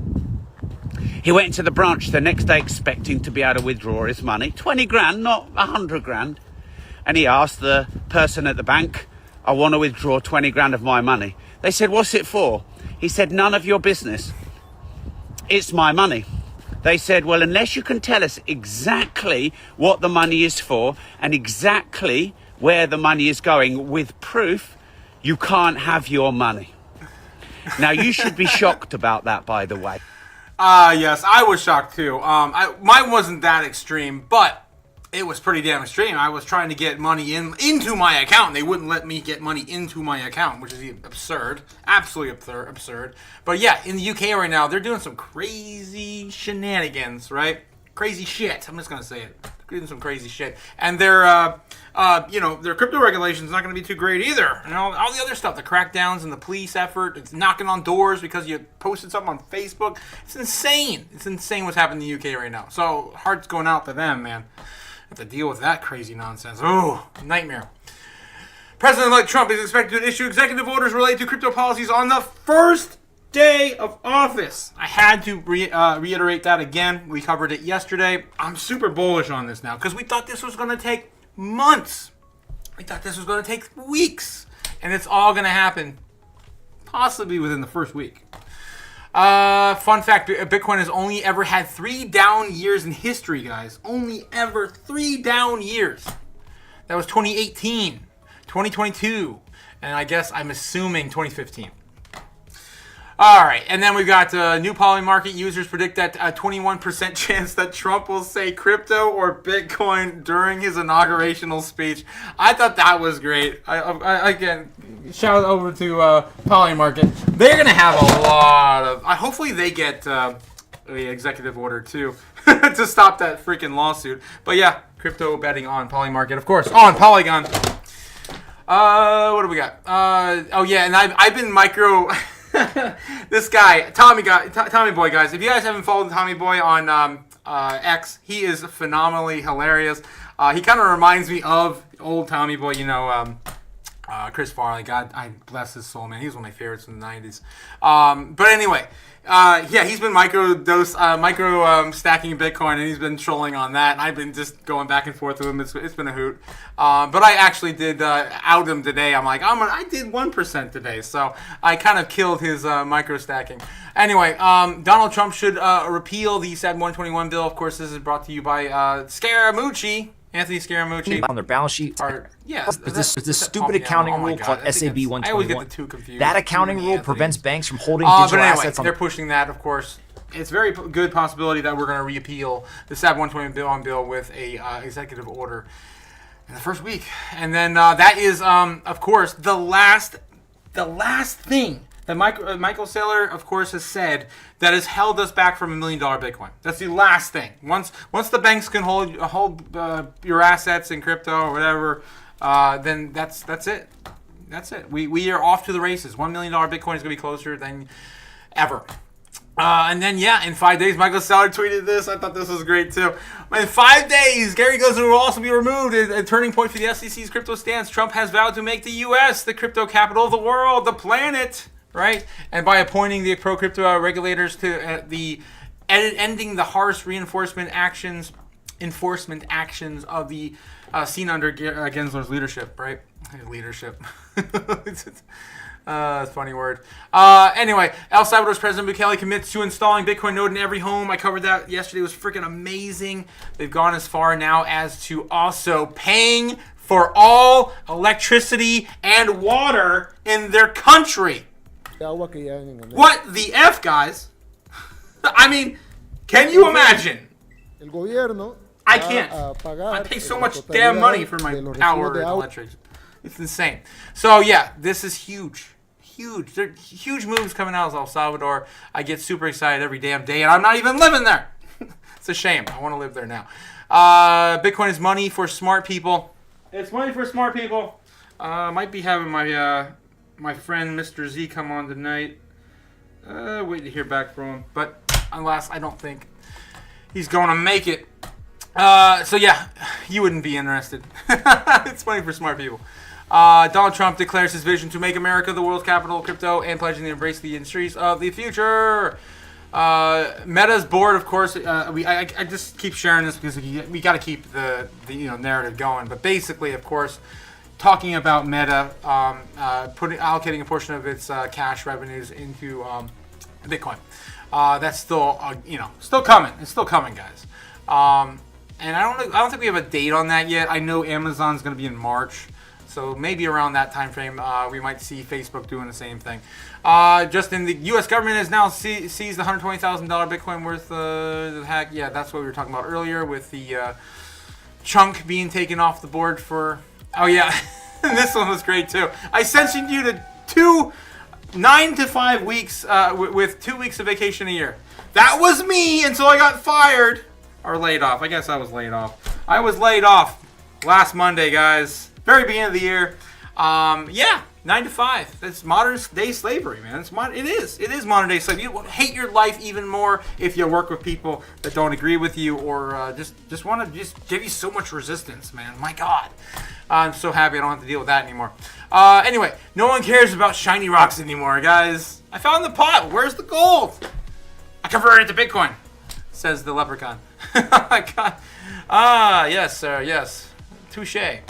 He went into the branch the next day expecting to be able to withdraw his money. 20 grand, not 100 grand. And he asked the person at the bank, "I want to withdraw 20 grand of my money." They said, "What's it for?" He said, "None of your business. It's my money." They said, "Well, unless you can tell us exactly what the money is for and exactly where the money is going with proof, you can't have your money." Now, you should be shocked about that, by the way. Yes, I was shocked too. Mine wasn't that extreme, but it was pretty damn extreme. I was trying to get money into my account. They wouldn't let me get money into my account, which is absurd. Absolutely absurd. But yeah, in the UK right now, they're doing some crazy shenanigans, right? Crazy shit. I'm just going to say it. They're doing some crazy shit. And their crypto regulations not going to be too great either. You know, all the other stuff, the crackdowns and the police effort, it's knocking on doors because you posted something on Facebook. It's insane. It's insane what's happening in the UK right now. So, heart's going out to them, man. Have to deal with that crazy nonsense. Oh, nightmare. President-elect Trump is expected to issue executive orders related to crypto policies on the first day of office. I had to reiterate that again. We covered it yesterday. I'm super bullish on this now because we thought this was going to take months. We thought this was going to take weeks. And it's all going to happen possibly within the first week. Fun fact, Bitcoin has only ever had 3 down years in history, guys. Only ever 3 down years. That was 2018, 2022, and I guess I'm assuming 2015. All right, and then we've got new Poly market users predict that a 21% chance that Trump will say crypto or Bitcoin during his inaugurational speech. I thought that was great. I again, shout out over to Poly Market. They're gonna have a lot of. Hopefully, they get the executive order too to stop that freaking lawsuit. But yeah, crypto betting on Poly Market, of course, on Polygon. What do we got? Oh yeah, and I've been micro. This guy, Tommy Boy, guys. If you guys haven't followed Tommy Boy on X, he is phenomenally hilarious. He kind of reminds me of old Tommy Boy, Chris Farley. God, I bless his soul, man. He was one of my favorites from the 90s. But anyway, yeah, he's been micro stacking Bitcoin, and he's been trolling on that. And I've been just going back and forth with him. It's been a hoot. But I actually did out him today. I'm like, I did 1% today, so I kind of killed his micro stacking. Anyway, Donald Trump should repeal the SAD 121 bill. Of course, this is brought to you by Scaramucci. Anthony Scaramucci. On their balance sheet. Yes. This stupid accounting rule called SAB 121. I always get the two confused. That accounting rule prevents banks from holding digital assets on. They're pushing that, of course. It's very good possibility that we're going to repeal the SAB 121 bill with a executive order in the first week. And then that is, of course, the last thing that Michael Saylor, of course, has said that has held us back from $1 million Bitcoin. That's the last thing. Once the banks can hold your assets in crypto or whatever, then that's it. That's it. We are off to the races. $1 million Bitcoin is going to be closer than ever. And then, yeah, in 5 days, Michael Saylor tweeted this. I thought this was great, too. In 5 days, Gary Gensler will also be removed. A turning point for the SEC's crypto stance. Trump has vowed to make the U.S. the crypto capital of the world, the planet, right? And by appointing the pro-crypto regulators to ending the harsh enforcement actions of the seen under Gensler's leadership, right? Leadership. It's a funny word. Anyway, El Salvador's President Bukele commits to installing Bitcoin node in every home. I covered that yesterday. It was freaking amazing. They've gone as far now as to also paying for all electricity and water in their country. What the F, guys? I mean, can you imagine? I can't. I pay so much damn money for my power and electric. It's insane. So, yeah, this is huge. Huge. There are huge moves coming out of El Salvador. I get super excited every damn day, and I'm not even living there. It's a shame. I want to live there now. Bitcoin is money for smart people. It's money for smart people. Might be having my friend Mr. Z come on tonight. Wait to hear back from him. But unless I don't think he's going to make it. So yeah, you wouldn't be interested. It's money for smart people. Donald Trump declares his vision to make America the world's capital of crypto and pledging to embrace the industries of the future. Meta's board, of course. I just keep sharing this because we got to keep the narrative going. But basically, of course, talking about Meta allocating a portion of its cash revenues into Bitcoin. That's still still coming. It's still coming, guys. And I don't think we have a date on that yet. I know Amazon's going to be in March. So maybe around that time frame, we might see Facebook doing the same thing. Just in the U.S. government has now seized the $120,000 Bitcoin worth the hack. Yeah, that's what we were talking about earlier with the chunk being taken off the board for. Oh yeah, this one was great too. I sentenced you to 9 to 5 weeks with 2 weeks of vacation a year. That was me until I got fired or laid off. I guess I was laid off. I was laid off last Monday, guys. Very beginning of the year. Yeah, 9 to 5. That's modern day slavery, man. It is modern day slavery. You hate your life even more if you work with people that don't agree with you or just want to just give you so much resistance, man. My God. I'm so happy I don't have to deal with that anymore. Anyway, no one cares about shiny rocks anymore, guys. I found the pot. Where's the gold? I converted it to Bitcoin, says the leprechaun. Oh my God. Yes, sir. Yes. Touche.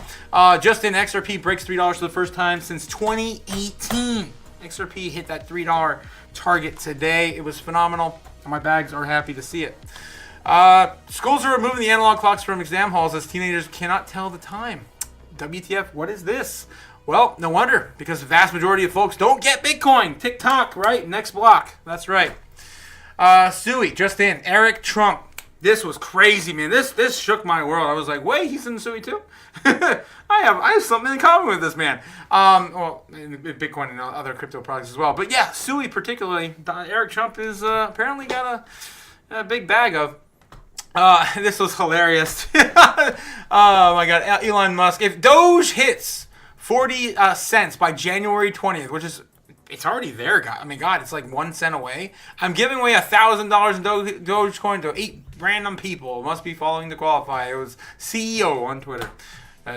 Just in, XRP breaks $3 for the first time since 2018. XRP hit that $3 target today. It was phenomenal. My bags are happy to see it. Schools are removing the analog clocks from exam halls as teenagers cannot tell the time. WTF, what is this? Well, no wonder, because the vast majority of folks don't get Bitcoin. TikTok, right? Next block. That's right. Suey, just in. Eric Trump. This was crazy, man. This shook my world. I was like, wait, he's in Suey too? I have something in common with this man. Well, in Bitcoin and other crypto products as well. But yeah, Suey particularly, Eric Trump is apparently got a big bag of. This was hilarious. Oh my God, Elon Musk. If Doge hits 40 cents by January 20th, which is, it's already there, God. I mean, God, it's like 1 cent away. I'm giving away $1,000 in Dogecoin to 8 random people. Must be following to qualify. It was CEO on Twitter.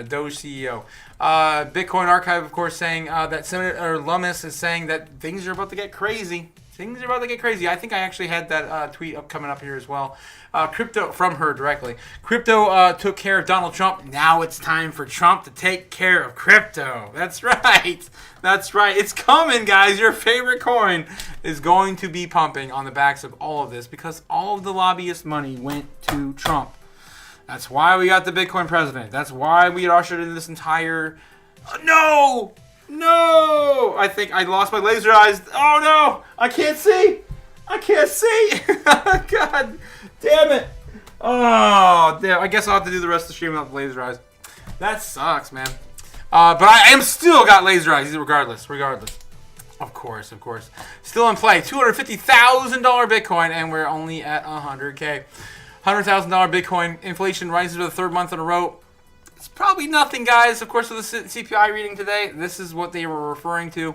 Doge CEO. Bitcoin Archive, of course, saying that Senator Lummis is saying that things are about to get crazy. Things are about to get crazy. I think I actually had that tweet coming up here as well. Crypto, from her directly. Crypto took care of Donald Trump. Now it's time for Trump to take care of crypto. That's right. That's right. It's coming, guys. Your favorite coin is going to be pumping on the backs of all of this because all of the lobbyist money went to Trump. That's why we got the Bitcoin president. That's why we ushered in this entire... No! No! I think I lost my laser eyes. Oh, no! I can't see! I can't see! God damn it! Oh, damn. I guess I'll have to do the rest of the stream without the laser eyes. That sucks, man. But I am still got laser eyes, regardless. Of course. Still in play. $250,000 Bitcoin, and we're only at 100K. $100,000 Bitcoin. Inflation rises for the third month in a row. It's probably nothing, guys. Of course, with the CPI reading today, this is what they were referring to.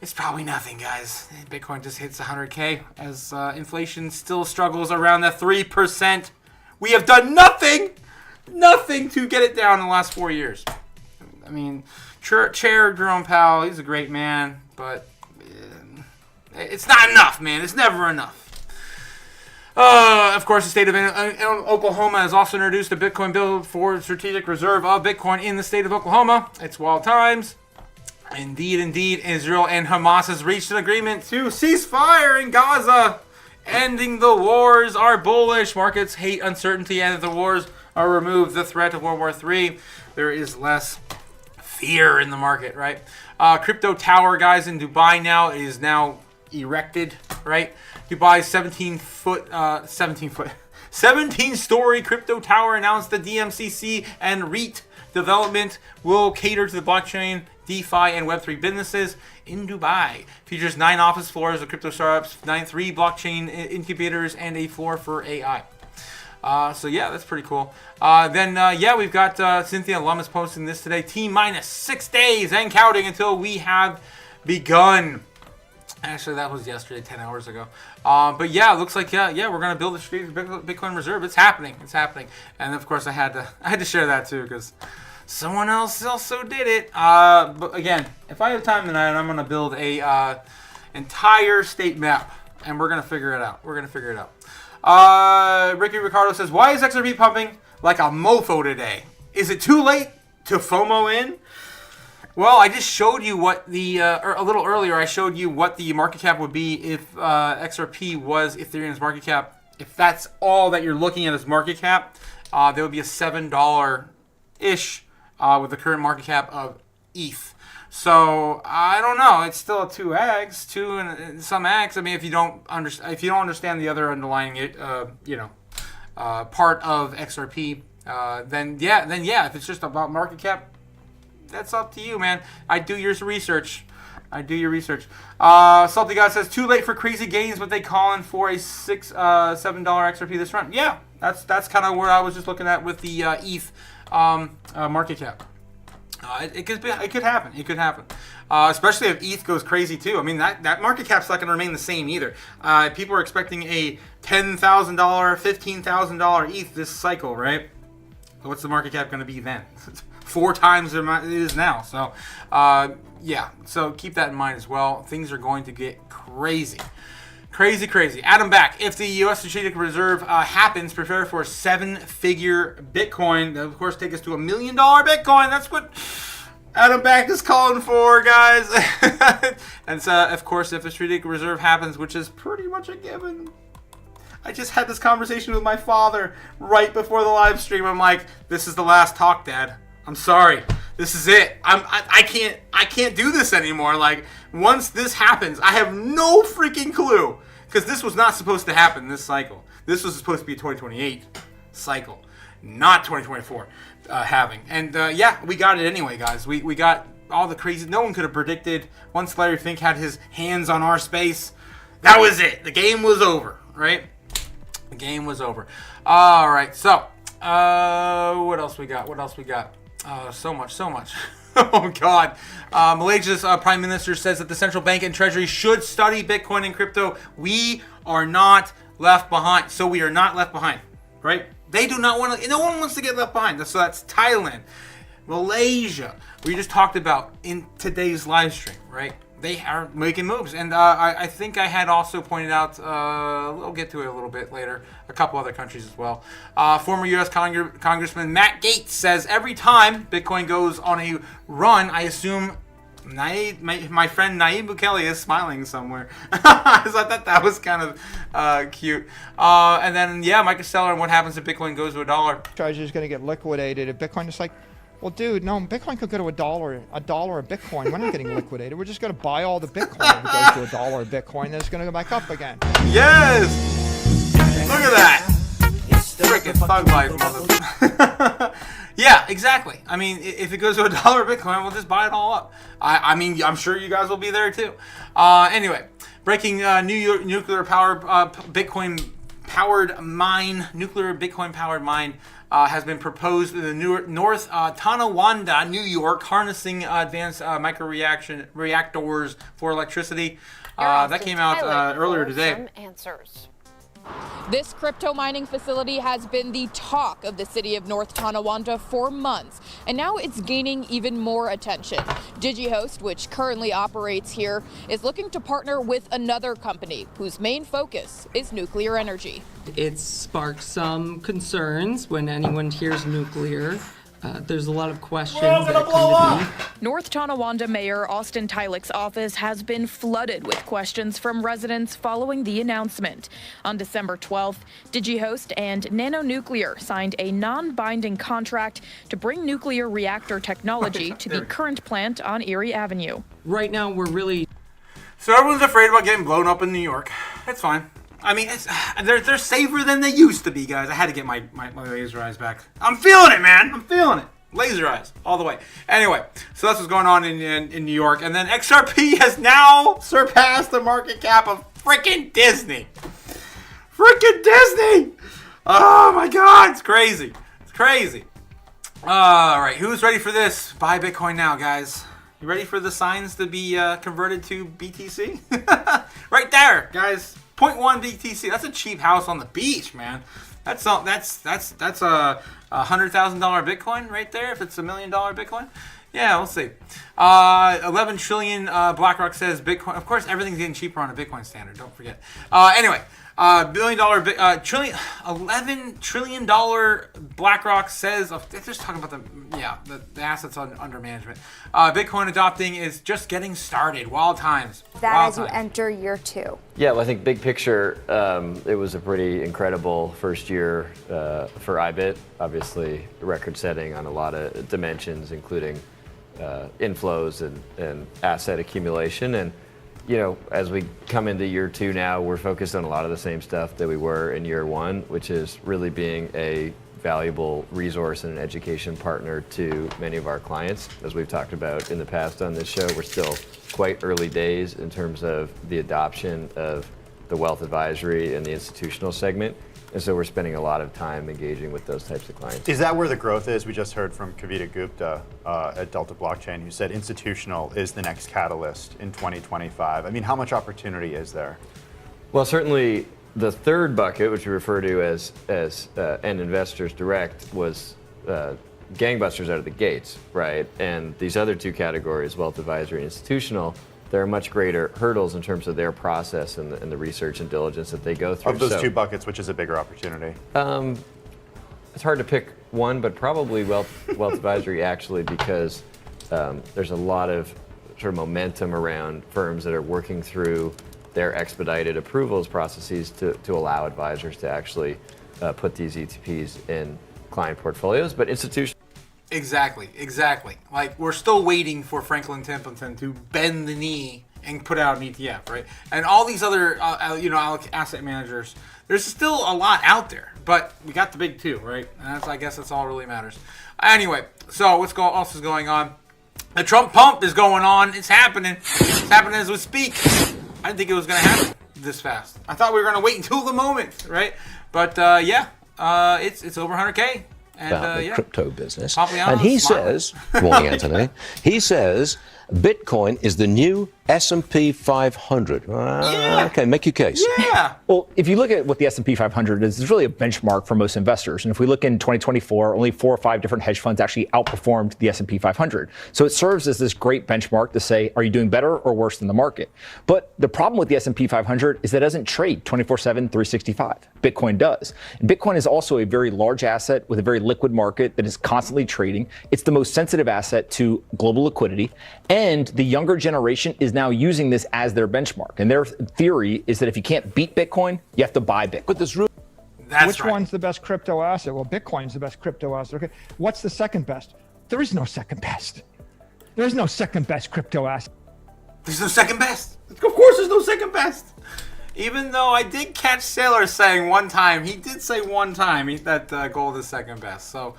It's probably nothing, guys. Bitcoin just hits 100K as inflation still struggles around the 3%. We have done nothing to get it down in the last 4 years. I mean, Chair Jerome Powell, he's a great man, but it's not enough, man. It's never enough. Of course, the state of Oklahoma has also introduced a Bitcoin bill for strategic reserve of Bitcoin in the state of Oklahoma. It's wild times. Indeed, Israel and Hamas has reached an agreement to cease fire in Gaza. Ending the wars are bullish. Markets hate uncertainty, and if the wars are removed, the threat of World War III, there is less fear in the market, right? Crypto tower, guys, in Dubai now is now erected, right? Dubai's 17-story crypto tower announced the DMCC and REIT development will cater to the blockchain, DeFi, and Web3 businesses in Dubai. Features 9 office floors of crypto startups, 3 blockchain incubators, and a floor for AI. So yeah, that's pretty cool. We've got Cynthia Lummis posting this today. T-minus 6 days and counting until we have begun. Actually, that was yesterday, 10 hours ago. But yeah, it looks like we're gonna build a strategic Bitcoin reserve. It's happening. And of course, I had to share that too because someone else also did it. But again, if I have time tonight, I'm gonna build a entire state map, and we're gonna figure it out. Ricky Ricardo says, "Why is XRP pumping like a mofo today? Is it too late to FOMO in?" Well, I just showed you what a little earlier, I showed you what the market cap would be if XRP was Ethereum's market cap. If that's all that you're looking at as market cap, there would be a $7-ish with the current market cap of ETH. So I don't know. It's still a 2 eggs, 2 and some eggs. I mean, if you don't understand the other underlying part of XRP, then yeah. If it's just about market cap, that's up to you, man. I do your research. Salty God says, too late for crazy gains, but they calling for a $7 XRP this run. Yeah, that's kind of where I was just looking at with the ETH market cap. It could happen. It could happen. Especially if ETH goes crazy too. I mean, that market cap's not going to remain the same either. People are expecting a $10,000, $15,000 ETH this cycle, right? What's the market cap going to be then? 4 times it is now. So, yeah. So keep that in mind as well. Things are going to get crazy. Crazy. Adam Back. If the U.S. Strategic Reserve happens, prepare for a 7-figure Bitcoin. That, of course, take us to $1 million Bitcoin. That's what Adam Back is calling for, guys. And so, of course, if the Strategic Reserve happens, which is pretty much a given. I just had this conversation with my father right before the live stream. I'm like, this is the last talk, Dad. I'm sorry. This is it. I can't do this anymore. Like, once this happens, I have no freaking clue. Because this was not supposed to happen this cycle. This was supposed to be a 2028 cycle, not 2024 having. And yeah, we got it anyway, guys. We got all the crazy. No one could have predicted. Once Larry Fink had his hands on our space, that was it. The game was over, right? The game was over. All right. So, what else we got? So much. Oh, God. Malaysia's Prime Minister says that the central bank and treasury should study Bitcoin and crypto. We are not left behind. So we are not left behind, right? They do not want to. No one wants to get left behind. So that's Thailand. Malaysia, we just talked about in today's live stream, right? They are making moves. And I think I had also pointed out, we'll get to it a little bit later, a couple other countries as well. Former U.S. Congressman Matt Gaetz says, every time Bitcoin goes on a run, I assume my friend Nayib Bukele is smiling somewhere. I thought that was kind of cute. And then, yeah, Mike Costello, and what happens if Bitcoin goes to $1? Treasury is going to get liquidated. If Bitcoin is like, well, dude, no, Bitcoin could go to $1 a Bitcoin. We're not getting liquidated. We're just going to buy all the Bitcoin. If it goes to $1 a Bitcoin, then it's going to go back up again. Yes! Look at that! Freaking thug life, mother. Yeah, exactly. I mean, if it goes to $1 a Bitcoin, we'll just buy it all up. I mean, I'm sure you guys will be there too. Anyway, breaking nuclear power nuclear Bitcoin powered mine has been proposed in the North Tonawanda, New York, harnessing advanced reactors for electricity. That came out earlier today. Some answers. This crypto mining facility has been the talk of the city of North Tonawanda for months, and now it's gaining even more attention. DigiHost, which currently operates here, is looking to partner with another company whose main focus is nuclear energy. It sparks some concerns when anyone hears nuclear. There's a lot of questions that come to be. North Tonawanda Mayor Austin Tylick's office has been flooded with questions from residents following the announcement. On December 12th, DigiHost and Nano Nuclear signed a non-binding contract to bring nuclear reactor technology to the current plant on Erie Avenue. Right now, we're really... So everyone's afraid about getting blown up in New York. That's fine. I mean, they're safer than they used to be, guys. I had to get my laser eyes back. I'm feeling it, man. I'm feeling it. Laser eyes, all the way. Anyway, so that's what's going on in New York. And then XRP has now surpassed the market cap of freaking Disney. Freaking Disney! Oh, my God. It's crazy. It's crazy. All right, who's ready for this? Buy Bitcoin now, guys. You ready for the signs to be converted to BTC? Right there, guys. 0.1 BTC. That's a cheap house on the beach, man. That's a $100,000 Bitcoin right there. If it's $1 million Bitcoin, yeah, we'll see. 11 trillion. BlackRock says Bitcoin. Of course, everything's getting cheaper on a Bitcoin standard. Don't forget. Anyway. $11 trillion BlackRock says, they're just talking about the assets under management. Bitcoin adopting is just getting started. Wild times. As you enter year 2. Yeah, well, I think big picture, it was a pretty incredible first year for IBIT. Obviously, record setting on a lot of dimensions, including inflows and asset accumulation. And as we come into year 2 now, we're focused on a lot of the same stuff that we were in year 1, which is really being a valuable resource and an education partner to many of our clients. As we've talked about in the past on this show, we're still quite early days in terms of the adoption of the wealth advisory and the institutional segment. And so we're spending a lot of time engaging with those types of clients. Is that where the growth is? We just heard from Kavita Gupta at Delta Blockchain, who said institutional is the next catalyst in 2025. I mean, how much opportunity is there? Well, certainly the third bucket, which we refer to as end investors direct, was gangbusters out of the gates, right? And these other 2 categories, wealth advisory and institutional, there are much greater hurdles in terms of their process and the research and diligence that they go through. Of those 2 buckets, which is a bigger opportunity? It's hard to pick one, but probably wealth advisory actually, because there's a lot of sort of momentum around firms that are working through their expedited approvals processes to allow advisors to actually put these ETPs in client portfolios. But institutional. Exactly. Like, we're still waiting for Franklin Templeton to bend the knee and put out an ETF, right? And all these other, asset managers, there's still a lot out there, but we got the big 2, right? And I guess that's all really matters. Anyway, so what's else is going on? The Trump pump is going on. It's happening. It's happening as we speak. I didn't think it was going to happen this fast. I thought we were going to wait until the moment, right? But it's over 100K. And, about the crypto business. Papagliano's And he smiling. says, good morning, Anthony. He says Bitcoin is the new S&P 500. Okay, make your case. Yeah. Well, if you look at what the S&P 500 is, it's really a benchmark for most investors. And if we look in 2024, only 4 or 5 different hedge funds actually outperformed the S&P 500. So it serves as this great benchmark to say, are you doing better or worse than the market? But the problem with the S&P 500 is that it doesn't trade 24/7, 365. Bitcoin does. And Bitcoin is also a very large asset with a very liquid market that is constantly trading. It's the most sensitive asset to global liquidity. And the younger generation is now using this as their benchmark. And their theory is that if you can't beat Bitcoin, you have to buy Bitcoin. But this Which one's the best crypto asset? Well, Bitcoin's the best crypto asset. Okay. What's the second best? There is no second best. There is no second best crypto asset. There's no second best. Of course there's no second best. Even though I did catch Saylor saying one time that gold is second best. So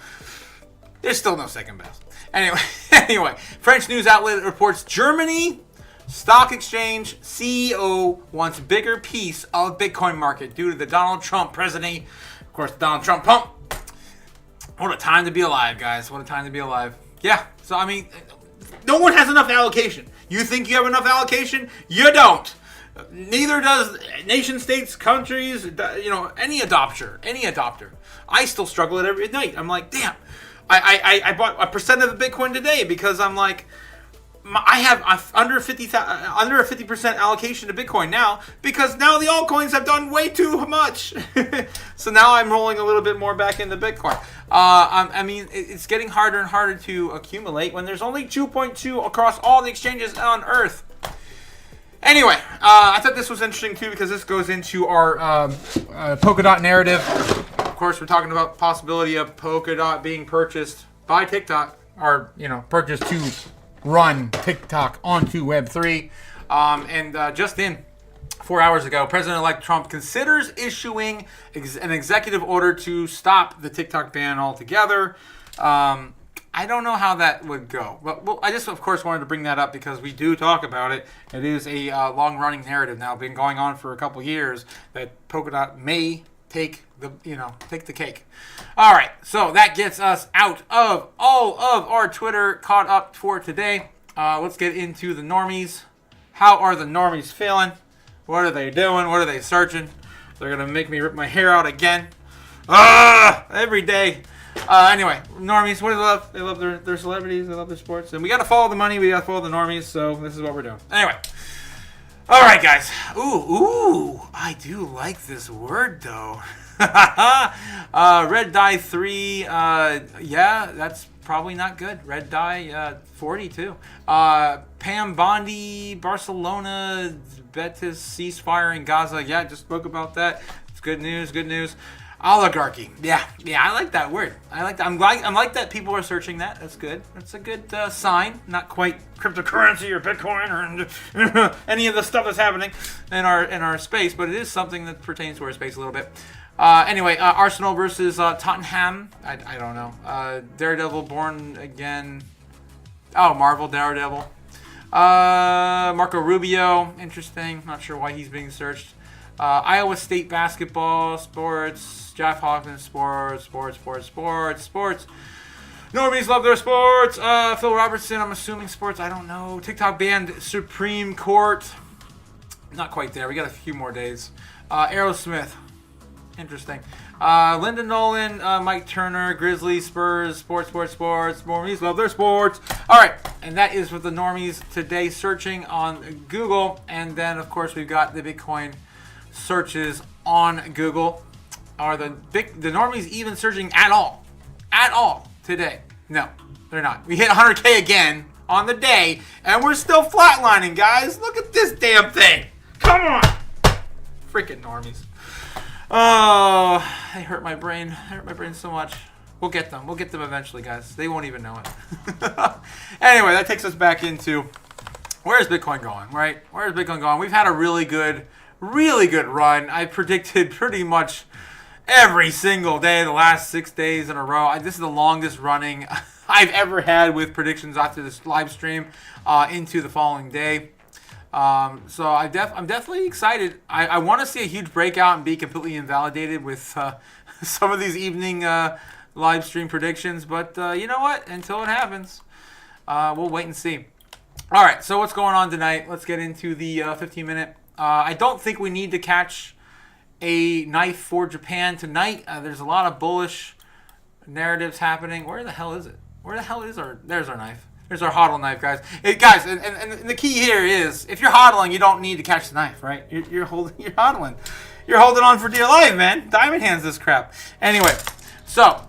there's still no second best. Anyway, French news outlet reports Germany stock exchange CEO wants bigger piece of Bitcoin market due to the Donald Trump presidency. Of course, Donald Trump pump. What a time to be alive, guys. What a time to be alive. Yeah, so I mean, no one has enough allocation. You think you have enough allocation? You don't. Neither does nation states, countries, any adopter. I still struggle at every night. I'm like, damn. I bought a percent of the Bitcoin today because I'm like, I have under a 50% allocation to Bitcoin now because now the altcoins have done way too much. So now I'm rolling a little bit more back into Bitcoin. I mean, it's getting harder and harder to accumulate when there's only 2.2 across all the exchanges on Earth. Anyway, I thought this was interesting too because this goes into our Polkadot narrative. Of course, we're talking about the possibility of Polkadot being purchased by TikTok, or purchased to run TikTok onto Web3. And just in 4 hours ago, President-elect Trump considers issuing an executive order to stop the TikTok ban altogether. I don't know how that would go, but I just, of course, wanted to bring that up because we do talk about it. It is a long-running narrative now, been going on for a couple years, that Polkadot may take the cake. All right, so that gets us out of all of our Twitter caught up for today. Let's get into the normies. How are the normies feeling? What are they doing? What are they searching? They're gonna make me rip my hair out again. Every day. Anyway, normies, what do they love? They love their celebrities, they love their sports. And we gotta follow the money, we gotta follow the normies, so this is what we're doing. Anyway. Alright, guys. Ooh, I do like this word, though. Red dye 3, yeah, that's probably not good. Red dye 40, too. Pam Bondi, Barcelona, Betis ceasefire in Gaza. Yeah, just spoke about that. It's good news, good news. Oligarchy. Yeah, I like that word. I like that. I'm like that people are searching that. That's good. That's a good sign. Not quite cryptocurrency or Bitcoin or any of the stuff that's happening in our space, but it is something that pertains to our space a little bit. Anyway, Arsenal versus Tottenham. I don't know. Daredevil Born Again. Oh, Marvel Daredevil. Marco Rubio. Interesting. Not sure why he's being searched. Iowa State basketball, sports, Jeff Hawkins, sports. Normies love their sports. Phil Robertson, I'm assuming sports. I don't know. TikTok banned Supreme Court. Not quite there. We got a few more days. Aerosmith. Interesting. Linda Nolan, Mike Turner, Grizzlies, Spurs, sports. Normies love their sports. All right. And that is with the normies today searching on Google. And then, of course, we've got the Bitcoin searches on Google. Are the normies even searching at all today? No, they're not. We hit 100K again on the day, and we're still flatlining, guys. Look at this damn thing. Come on, freaking normies. Oh, they hurt my brain. They hurt my brain so much. We'll get them. We'll get them eventually, guys. They won't even know it. Anyway, that takes us back into where's Bitcoin going, right? Where's Bitcoin going? We've had a really good run. I predicted pretty much every single day the last 6 days in a row. This is the longest running I've ever had with predictions after this live stream into the following day. So I'm definitely excited. I want to see a huge breakout and be completely invalidated with some of these evening live stream predictions. But you know what? Until it happens, we'll wait and see. All right, so what's going on tonight? Let's get into the 15-minute. I don't think we need to catch a knife for Japan tonight. There's a lot of bullish narratives happening. Where the hell is it? Where the hell is there's our knife. There's our hodl knife, guys. Guys, and the key here is, if you're hodling, you don't need to catch the knife, right? You're hodling. You're holding on for dear life, man. Diamond hands this crap. Anyway, so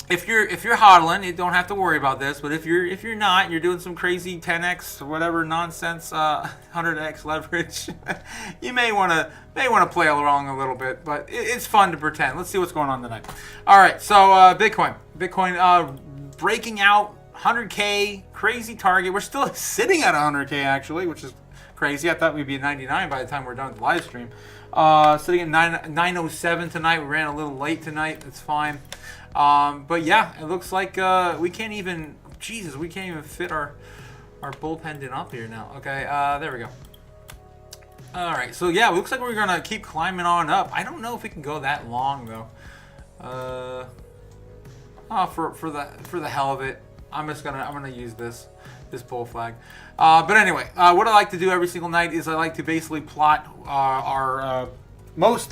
if you're hodling, you don't have to worry about this. But if you're not, you're doing some crazy 10x or whatever nonsense, 100x leverage. You may want to play along a little bit, but it's fun to pretend. Let's see what's going on tonight. All right, so Bitcoin breaking out 100K, crazy target. We're still sitting at 100K actually, which is crazy. I thought we'd be at 99 by the time we're done with the live stream. Sitting at 907 tonight. We ran a little late tonight. That's fine. But yeah, it looks like we can't even fit our bullpen in up here now. Okay, there we go. All right, so yeah, it looks like we're gonna keep climbing on up. I don't know if we can go that long though. For the hell of it, I'm gonna use this bull flag. But anyway, what I like to do every single night is I like to basically plot our most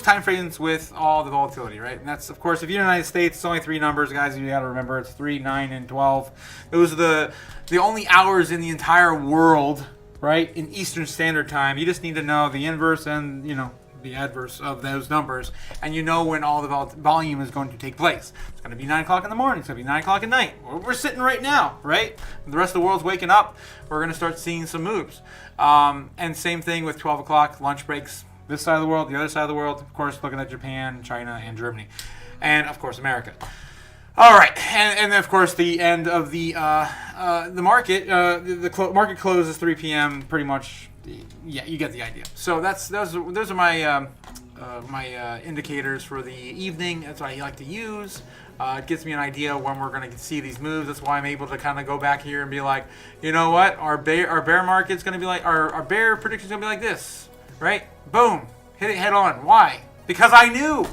time frames with all the volatility, right? And that's, of course, if you're in the United States, it's only 3 numbers, guys. You got to remember it's 3, 9, and 12. Those are the only hours in the entire world, right? In Eastern Standard Time. You just need to know the inverse and the adverse of those numbers, and you know when all the volume is going to take place. It's going to be 9 o'clock in the morning. It's going to be 9 o'clock at night. We're sitting right now, right? The rest of the world's waking up. We're going to start seeing some moves. And same thing with 12 o'clock lunch breaks. This side of the world, the other side of the world, of course, looking at Japan, China, and Germany, and of course America. All right, and then of course the end of the market. Market closes 3 p.m. pretty much. Yeah, you get the idea. So those are my my indicators for the evening. That's what I like to use. It gives me an idea when we're going to see these moves. That's why I'm able to kind of go back here and be like, you know what, our bear market's going to be like, our bear prediction's going to be like this. Right? Boom. Hit it head on. Why? Because I knew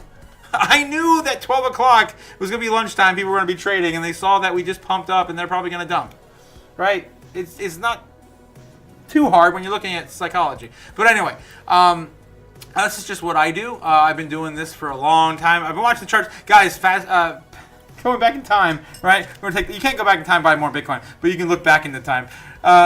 that 12 o'clock was going to be lunchtime. People were going to be trading, and they saw that we just pumped up, and they're probably going to dump. Right? It's not too hard when you're looking at psychology. But anyway, this is just what I do. I've been doing this for a long time. I've been watching the charts. Guys, going back in time, right? You can't go back in time and buy more Bitcoin, but you can look back into time.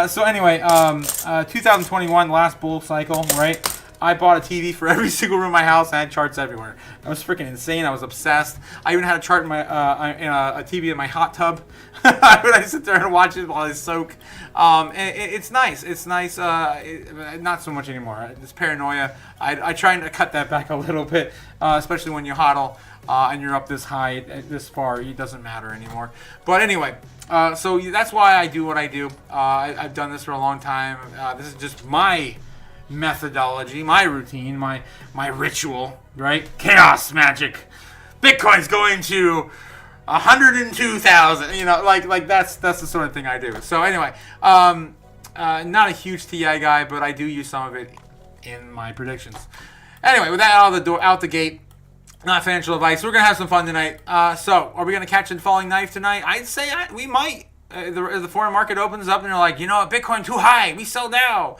So anyway, 2021, last bull cycle, right? I bought a TV for every single room in my house. I had charts everywhere. I was freaking insane. I was obsessed. I even had a chart in my a TV in my hot tub. I sit there and watch it while I soak. It's nice. It's nice. Not so much anymore. It's paranoia. I try to cut that back a little bit, especially when you hodl and you're up this high, this far. It doesn't matter anymore. But anyway, so that's why I do what I do. I've done this for a long time. This is just my methodology, my routine, my ritual, right? Chaos magic. Bitcoin's going to 102,000. You know, like that's the sort of thing I do. So anyway, not a huge TI guy, but I do use some of it in my predictions. Anyway, with that out the gate, not financial advice. We're gonna have some fun tonight. So, are we gonna catch a falling knife tonight? I'd say we might. The foreign market opens up and they're like, you know what, Bitcoin too high. We sell now.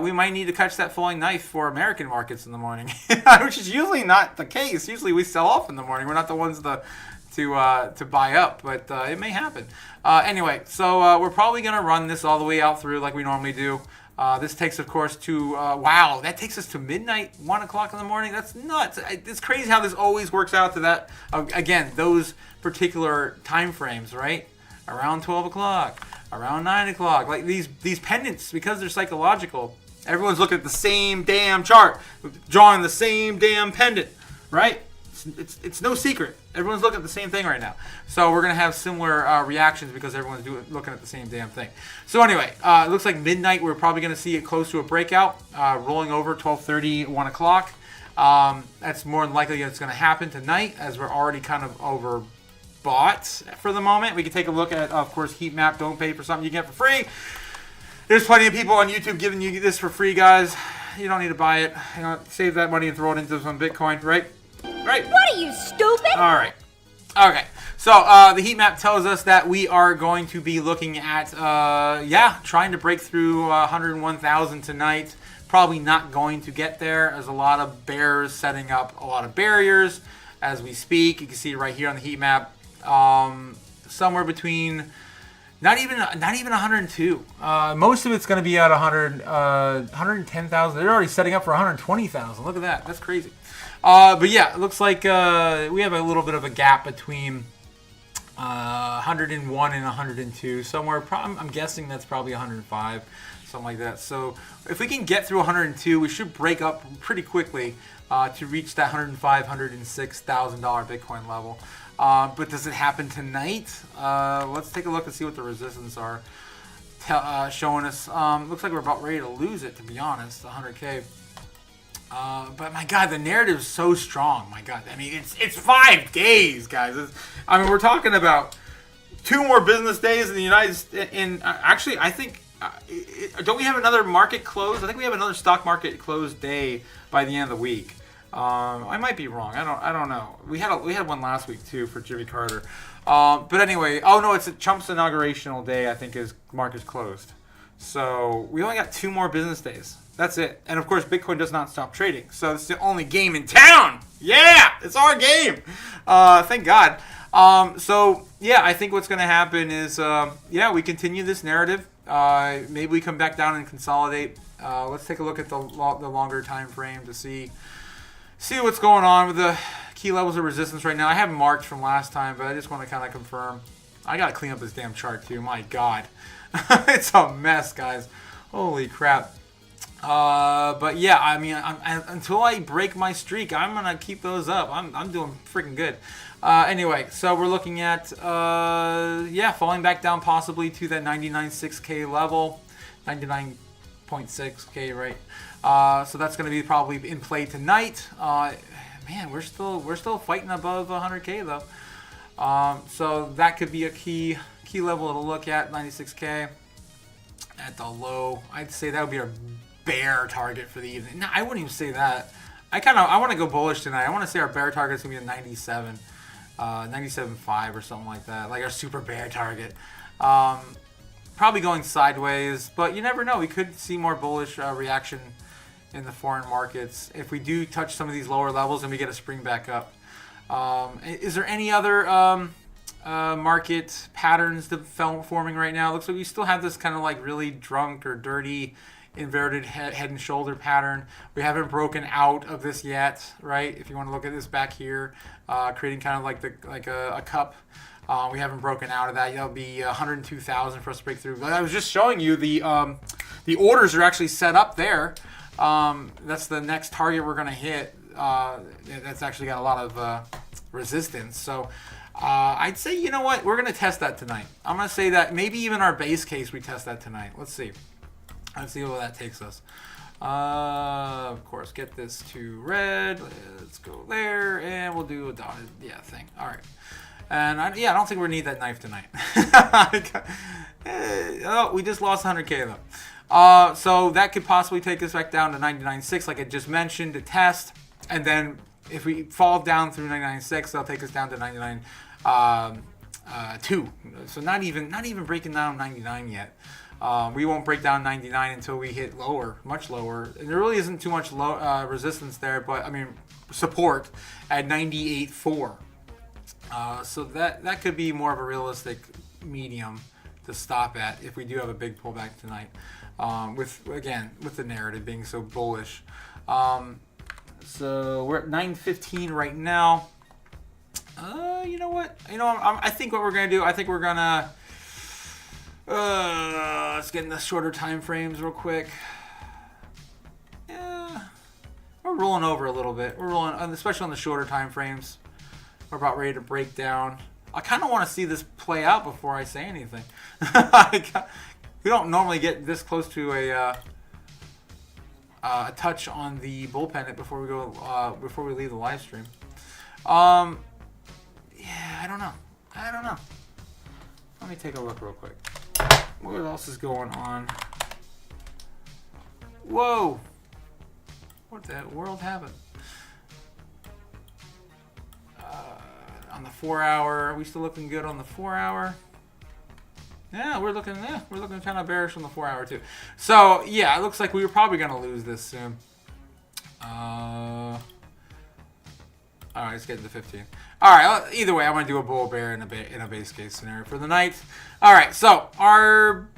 We might need to catch that falling knife for American markets in the morning, which is usually not the case. Usually we sell off in the morning. We're not the ones to buy up, but it may happen. Anyway, so we're probably gonna run this all the way out through like we normally do. This takes, of course, to wow, that takes us to midnight, 1 o'clock in the morning. That's nuts. It's crazy how this always works out to that. Again, those particular time frames, right? Around 12 o'clock, around 9 o'clock. Like these pendants, because they're psychological. Everyone's looking at the same damn chart, drawing the same damn pendant, right? It's no secret. Everyone's looking at the same thing right now. So we're going to have similar reactions because everyone's looking at the same damn thing. So anyway, it looks like midnight. We're probably going to see it close to a breakout, rolling over 12:30, 1 o'clock. That's more than likely it's going to happen tonight as we're already kind of overbought for the moment. We can take a look at, of course, heat map. Don't pay for something you get for free. There's plenty of people on YouTube giving you this for free, guys. You don't need to buy it. You know, save that money and throw it into some Bitcoin, right? Right. What are you, stupid? All right. Okay. So the heat map tells us that we are going to be looking at, trying to break through 101,000 tonight. Probably not going to get there. There's a lot of bears setting up a lot of barriers as we speak. You can see right here on the heat map, somewhere between not even 102. Most of it's going to be at 110,000. They're already setting up for 120,000. Look at that. That's crazy. But yeah, it looks like we have a little bit of a gap between 101 and 102. Somewhere, I'm guessing that's probably 105, something like that. So if we can get through 102, we should break up pretty quickly to reach that $105,000, $106,000 Bitcoin level. But does it happen tonight? Let's take a look and see what the resistance are showing us. Looks like we're about ready to lose it, to be honest, 100K. But my God, the narrative is so strong. My God, I mean, it's 5 days, guys. We're talking about 2 more business days in the United States. Actually, I think, don't we have another market close? I think we have another stock market close day by the end of the week. I might be wrong. I don't know. We had one last week too for Jimmy Carter. But anyway, oh no, it's Trump's inaugurational day. I think is market's closed. So we only got 2 more business days. That's it. And of course, Bitcoin does not stop trading. So it's the only game in town. Yeah, it's our game. Thank God. So yeah, I think what's going to happen is, we continue this narrative. Maybe we come back down and consolidate. Let's take a look at the longer time frame to see what's going on with the key levels of resistance right now. I have marked from last time, but I just want to kind of confirm. I got to clean up this damn chart too. My God. It's a mess, guys. Holy crap. But yeah, I mean, until I break my streak, I'm going to keep those up. I'm doing freaking good. Anyway, so we're looking at, falling back down possibly to that 99.6K level. 99.6K, right? So that's going to be probably in play tonight. Man, we're still fighting above 100K though. So that could be a key level to look at, 96K. At the low, I'd say that would be our bear target for the evening. No, I wouldn't even say that. I want to go bullish tonight. I want to say our bear target is going to be a 97, 97.5 or something like that, like our super bear target. Probably going sideways, but you never know. We could see more bullish reaction in the foreign markets if we do touch some of these lower levels and we get a spring back up. Is there any other market patterns forming right now? Looks like we still have this kind of like really drunk or dirty inverted head and shoulder pattern. We haven't broken out of this yet, right? If you want to look at this back here, creating kind of like a cup. We haven't broken out of that. That'll be 102,000 for us to break through. But I was just showing you the orders are actually set up there. That's the next target we're going to hit. That's actually got a lot of resistance. So I'd say, you know what? We're going to test that tonight. I'm going to say that maybe even our base case, we test that tonight. Let's see. Let's see where that takes us. Of course, get this to red. Let's go there, and we'll do a dotted thing. All right. And I don't think we need that knife tonight. Oh, we just lost 100K though. So that could possibly take us back down to 99.6, like I just mentioned, to test. And then if we fall down through 99.6, that'll take us down to 99.2. So not even breaking down 99 yet. We won't break down 99 until we hit lower, much lower. And there really isn't too much resistance there, but I mean support at 98.4. So that could be more of a realistic medium to stop at if we do have a big pullback tonight. With the narrative being so bullish. So we're at 9:15 right now. You know what? I think what we're gonna do. I think we're gonna let's get in the shorter time frames real quick. Yeah, we're rolling over a little bit. We're rolling, especially on the shorter time frames. We're about ready to break down. I kind of want to see this play out before I say anything. We don't normally get this close to a touch on the bull pennant before we go before we leave the live stream. Yeah, I don't know. Let me take a look real quick. What else is going on? Whoa! What the world happened? On the 4 hour, are we still looking good on the 4 hour? Yeah, we're looking kind of bearish on the 4 hour too. So yeah, it looks like we were probably gonna lose this soon. All right, let's get into 15. All right, either way, I'm gonna do a bull bear in a base case scenario for the night. All right, so our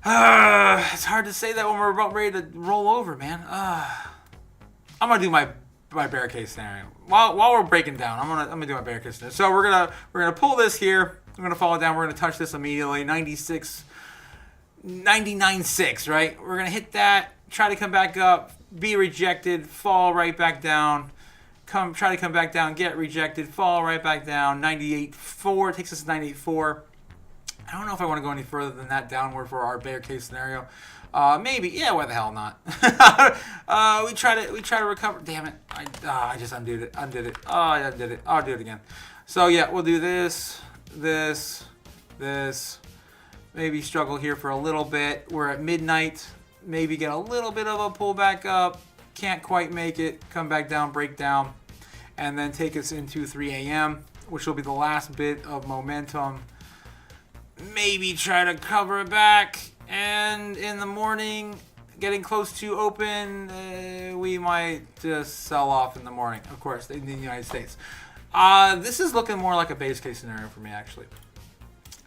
it's hard to say that when we're about ready to roll over, man. I'm gonna do my bear case scenario while we're breaking down. I'm gonna do my bear case scenario. So we're gonna pull this here. We're gonna follow down. We're gonna touch this immediately. 99.6, right? We're gonna hit that. Try to come back up. Be rejected. Fall right back down. Try to come back down. Get rejected. Fall right back down. 98.4 takes us to 98.4. I don't know if I want to go any further than that downward for our bear case scenario. Maybe. Yeah, why the hell not? We try to recover. Damn it. I just undid it. Oh, I undid it. I'll do it again. So yeah, we'll do this. Maybe struggle here for a little bit. We're at midnight. Maybe get a little bit of a pullback up. Can't quite make it. Come back down, break down. And then take us into 3 a.m., which will be the last bit of momentum. Maybe try to cover it back. And in the morning, getting close to open, we might just sell off in the morning, of course, in the United States. This is looking more like a base case scenario for me, actually.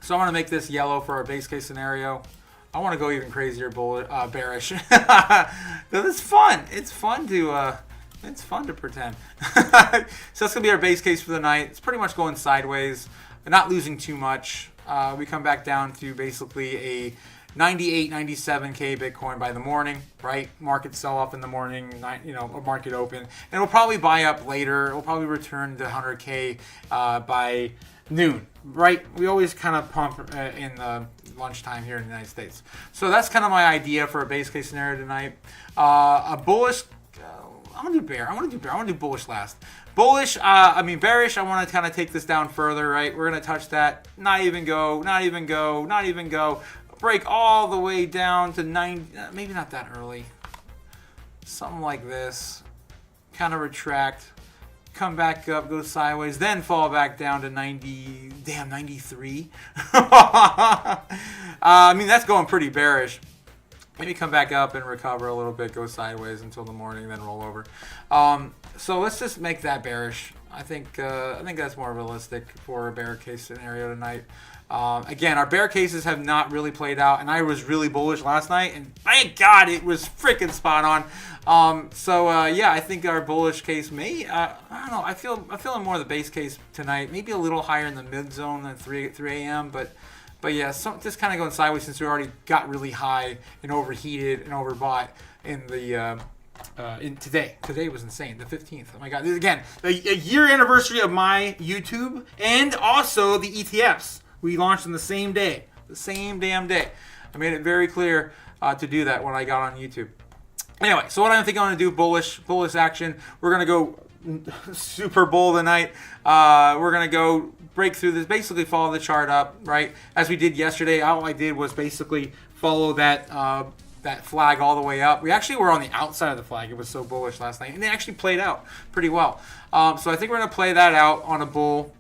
So I'm going to make this yellow for our base case scenario. I want to go even crazier bearish. It's fun. It's fun to pretend. So that's going to be our base case for the night. It's pretty much going sideways, not losing too much. We come back down to basically a 98, 97K Bitcoin by the morning, right? Market sell off in the morning, a market open. And we'll probably buy up later. We'll probably return to 100K by noon, right? We always kind of pump in the lunchtime here in the United States. So that's kind of my idea for a base case scenario tonight. A bullish, I'm going to do bear. I want to do bullish last. Bullish, bearish, I want to kind of take this down further, right? We're going to touch that. Not even go. Break all the way down to 9, maybe not that early. Something like this. Kind of retract. Come back up, go sideways, then fall back down to 93. That's going pretty bearish. Maybe come back up and recover a little bit, go sideways until the morning, then roll over. So let's just make that bearish. I think that's more realistic for a bear case scenario tonight. Again, our bear cases have not really played out, and I was really bullish last night, and thank God it was freaking spot on. Yeah, I think our bullish case may, I don't know, I'm feeling more of the base case tonight, maybe a little higher in the mid zone than 3 a.m., but yeah, just kind of going sideways since we already got really high and overheated and overbought in the in today. Today was insane. The 15th. Oh my God! This, again, a year anniversary of my YouTube and also the ETFs. We launched on the same day, the same damn day. I made it very clear to do that when I got on YouTube. Anyway, so what I think I'm going to do, bullish action. We're going to go super bull tonight. We're going to go break through this, basically follow the chart up, right? As we did yesterday, all I did was basically follow that that flag all the way up. We actually were on the outside of the flag. It was so bullish last night, and it actually played out pretty well. So I think we're going to play that out on a bull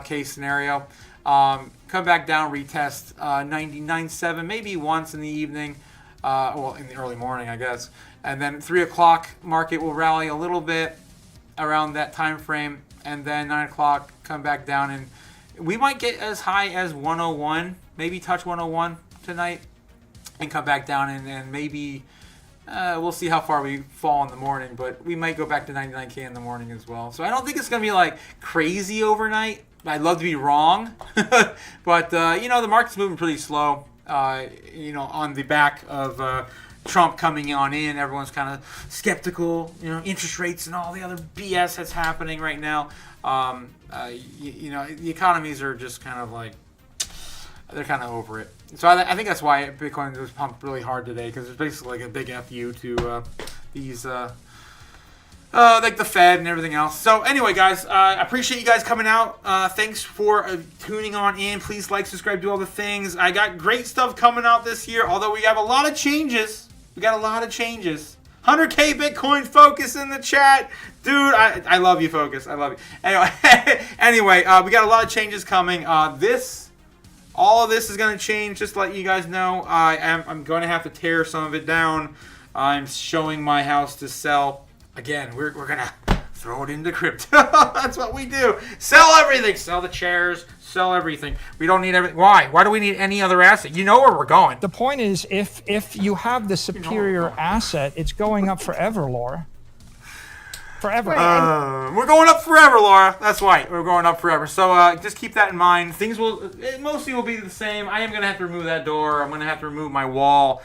case scenario. Come back down, retest 99.7, maybe once in the evening, well, in the early morning, I guess. And then 3 o'clock market will rally a little bit around that time frame, and then 9 o'clock come back down, and we might get as high as 101, maybe touch 101 tonight, and come back down, and maybe we'll see how far we fall in the morning, but we might go back to 99K in the morning as well. So I don't think it's going to be like crazy overnight. I'd love to be wrong, but the market's moving pretty slow. On the back of Trump coming on in, everyone's kind of skeptical. Interest rates and all the other BS that's happening right now. The economies are just kind of like they're kind of over it. So I think that's why Bitcoin was pumped really hard today, because it's basically like a big FU to these. Like the Fed and everything else. So anyway, guys, I appreciate you guys coming out. Thanks for tuning on in. Please like, subscribe, do all the things. I got great stuff coming out this year, although we have a lot of changes. 100K Bitcoin Focus in the chat. Dude, I love you, Focus. I love you. Anyway, we got a lot of changes coming. All of this is going to change, just to let you guys know. I'm going to have to tear some of it down. I'm showing my house to sell. Again, we're going to throw it into crypto. That's what we do. Sell everything. Sell the chairs. Sell everything. We don't need everything. Why? Why do we need any other asset? You know where we're going. The point is, if you have the superior asset, it's going up forever, Laura. Forever. We're going up forever, Laura. That's right. We're going up forever. So just keep that in mind. Things mostly will be the same. I am going to have to remove that door. I'm going to have to remove my wall,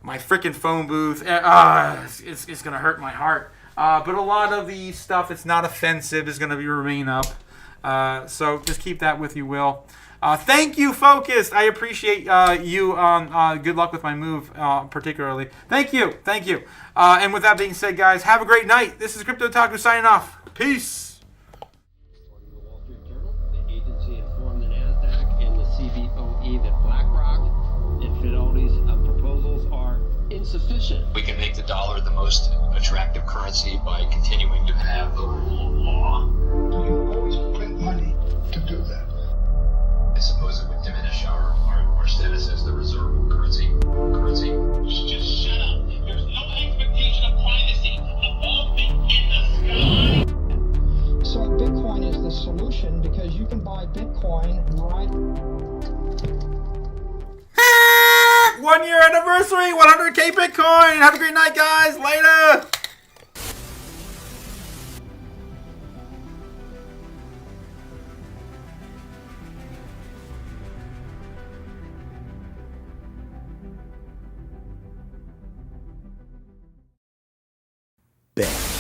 my freaking phone booth. It's going to hurt my heart. But a lot of the stuff that's not offensive is going to remain up. So just keep that with you, Will. Thank you, Focused. I appreciate you. Good luck with my move, particularly. Thank you. And with that being said, guys, have a great night. This is Crypto Otaku signing off. Peace. According to the Wall Street Journal, the agency informed the NASDAQ and the CBOE that BlackRock and Fidelity's proposals are insufficient. We can make the dollar the most attractive currency by continuing to have the rule of law. You always print money to do that. I suppose it would diminish our status as the reserve currency. Just shut up. There's no expectation of privacy above me in the sky. So Bitcoin is the solution because you can buy Bitcoin right. 1 year anniversary, 100K Bitcoin. Have a great night, guys. Later. Bet.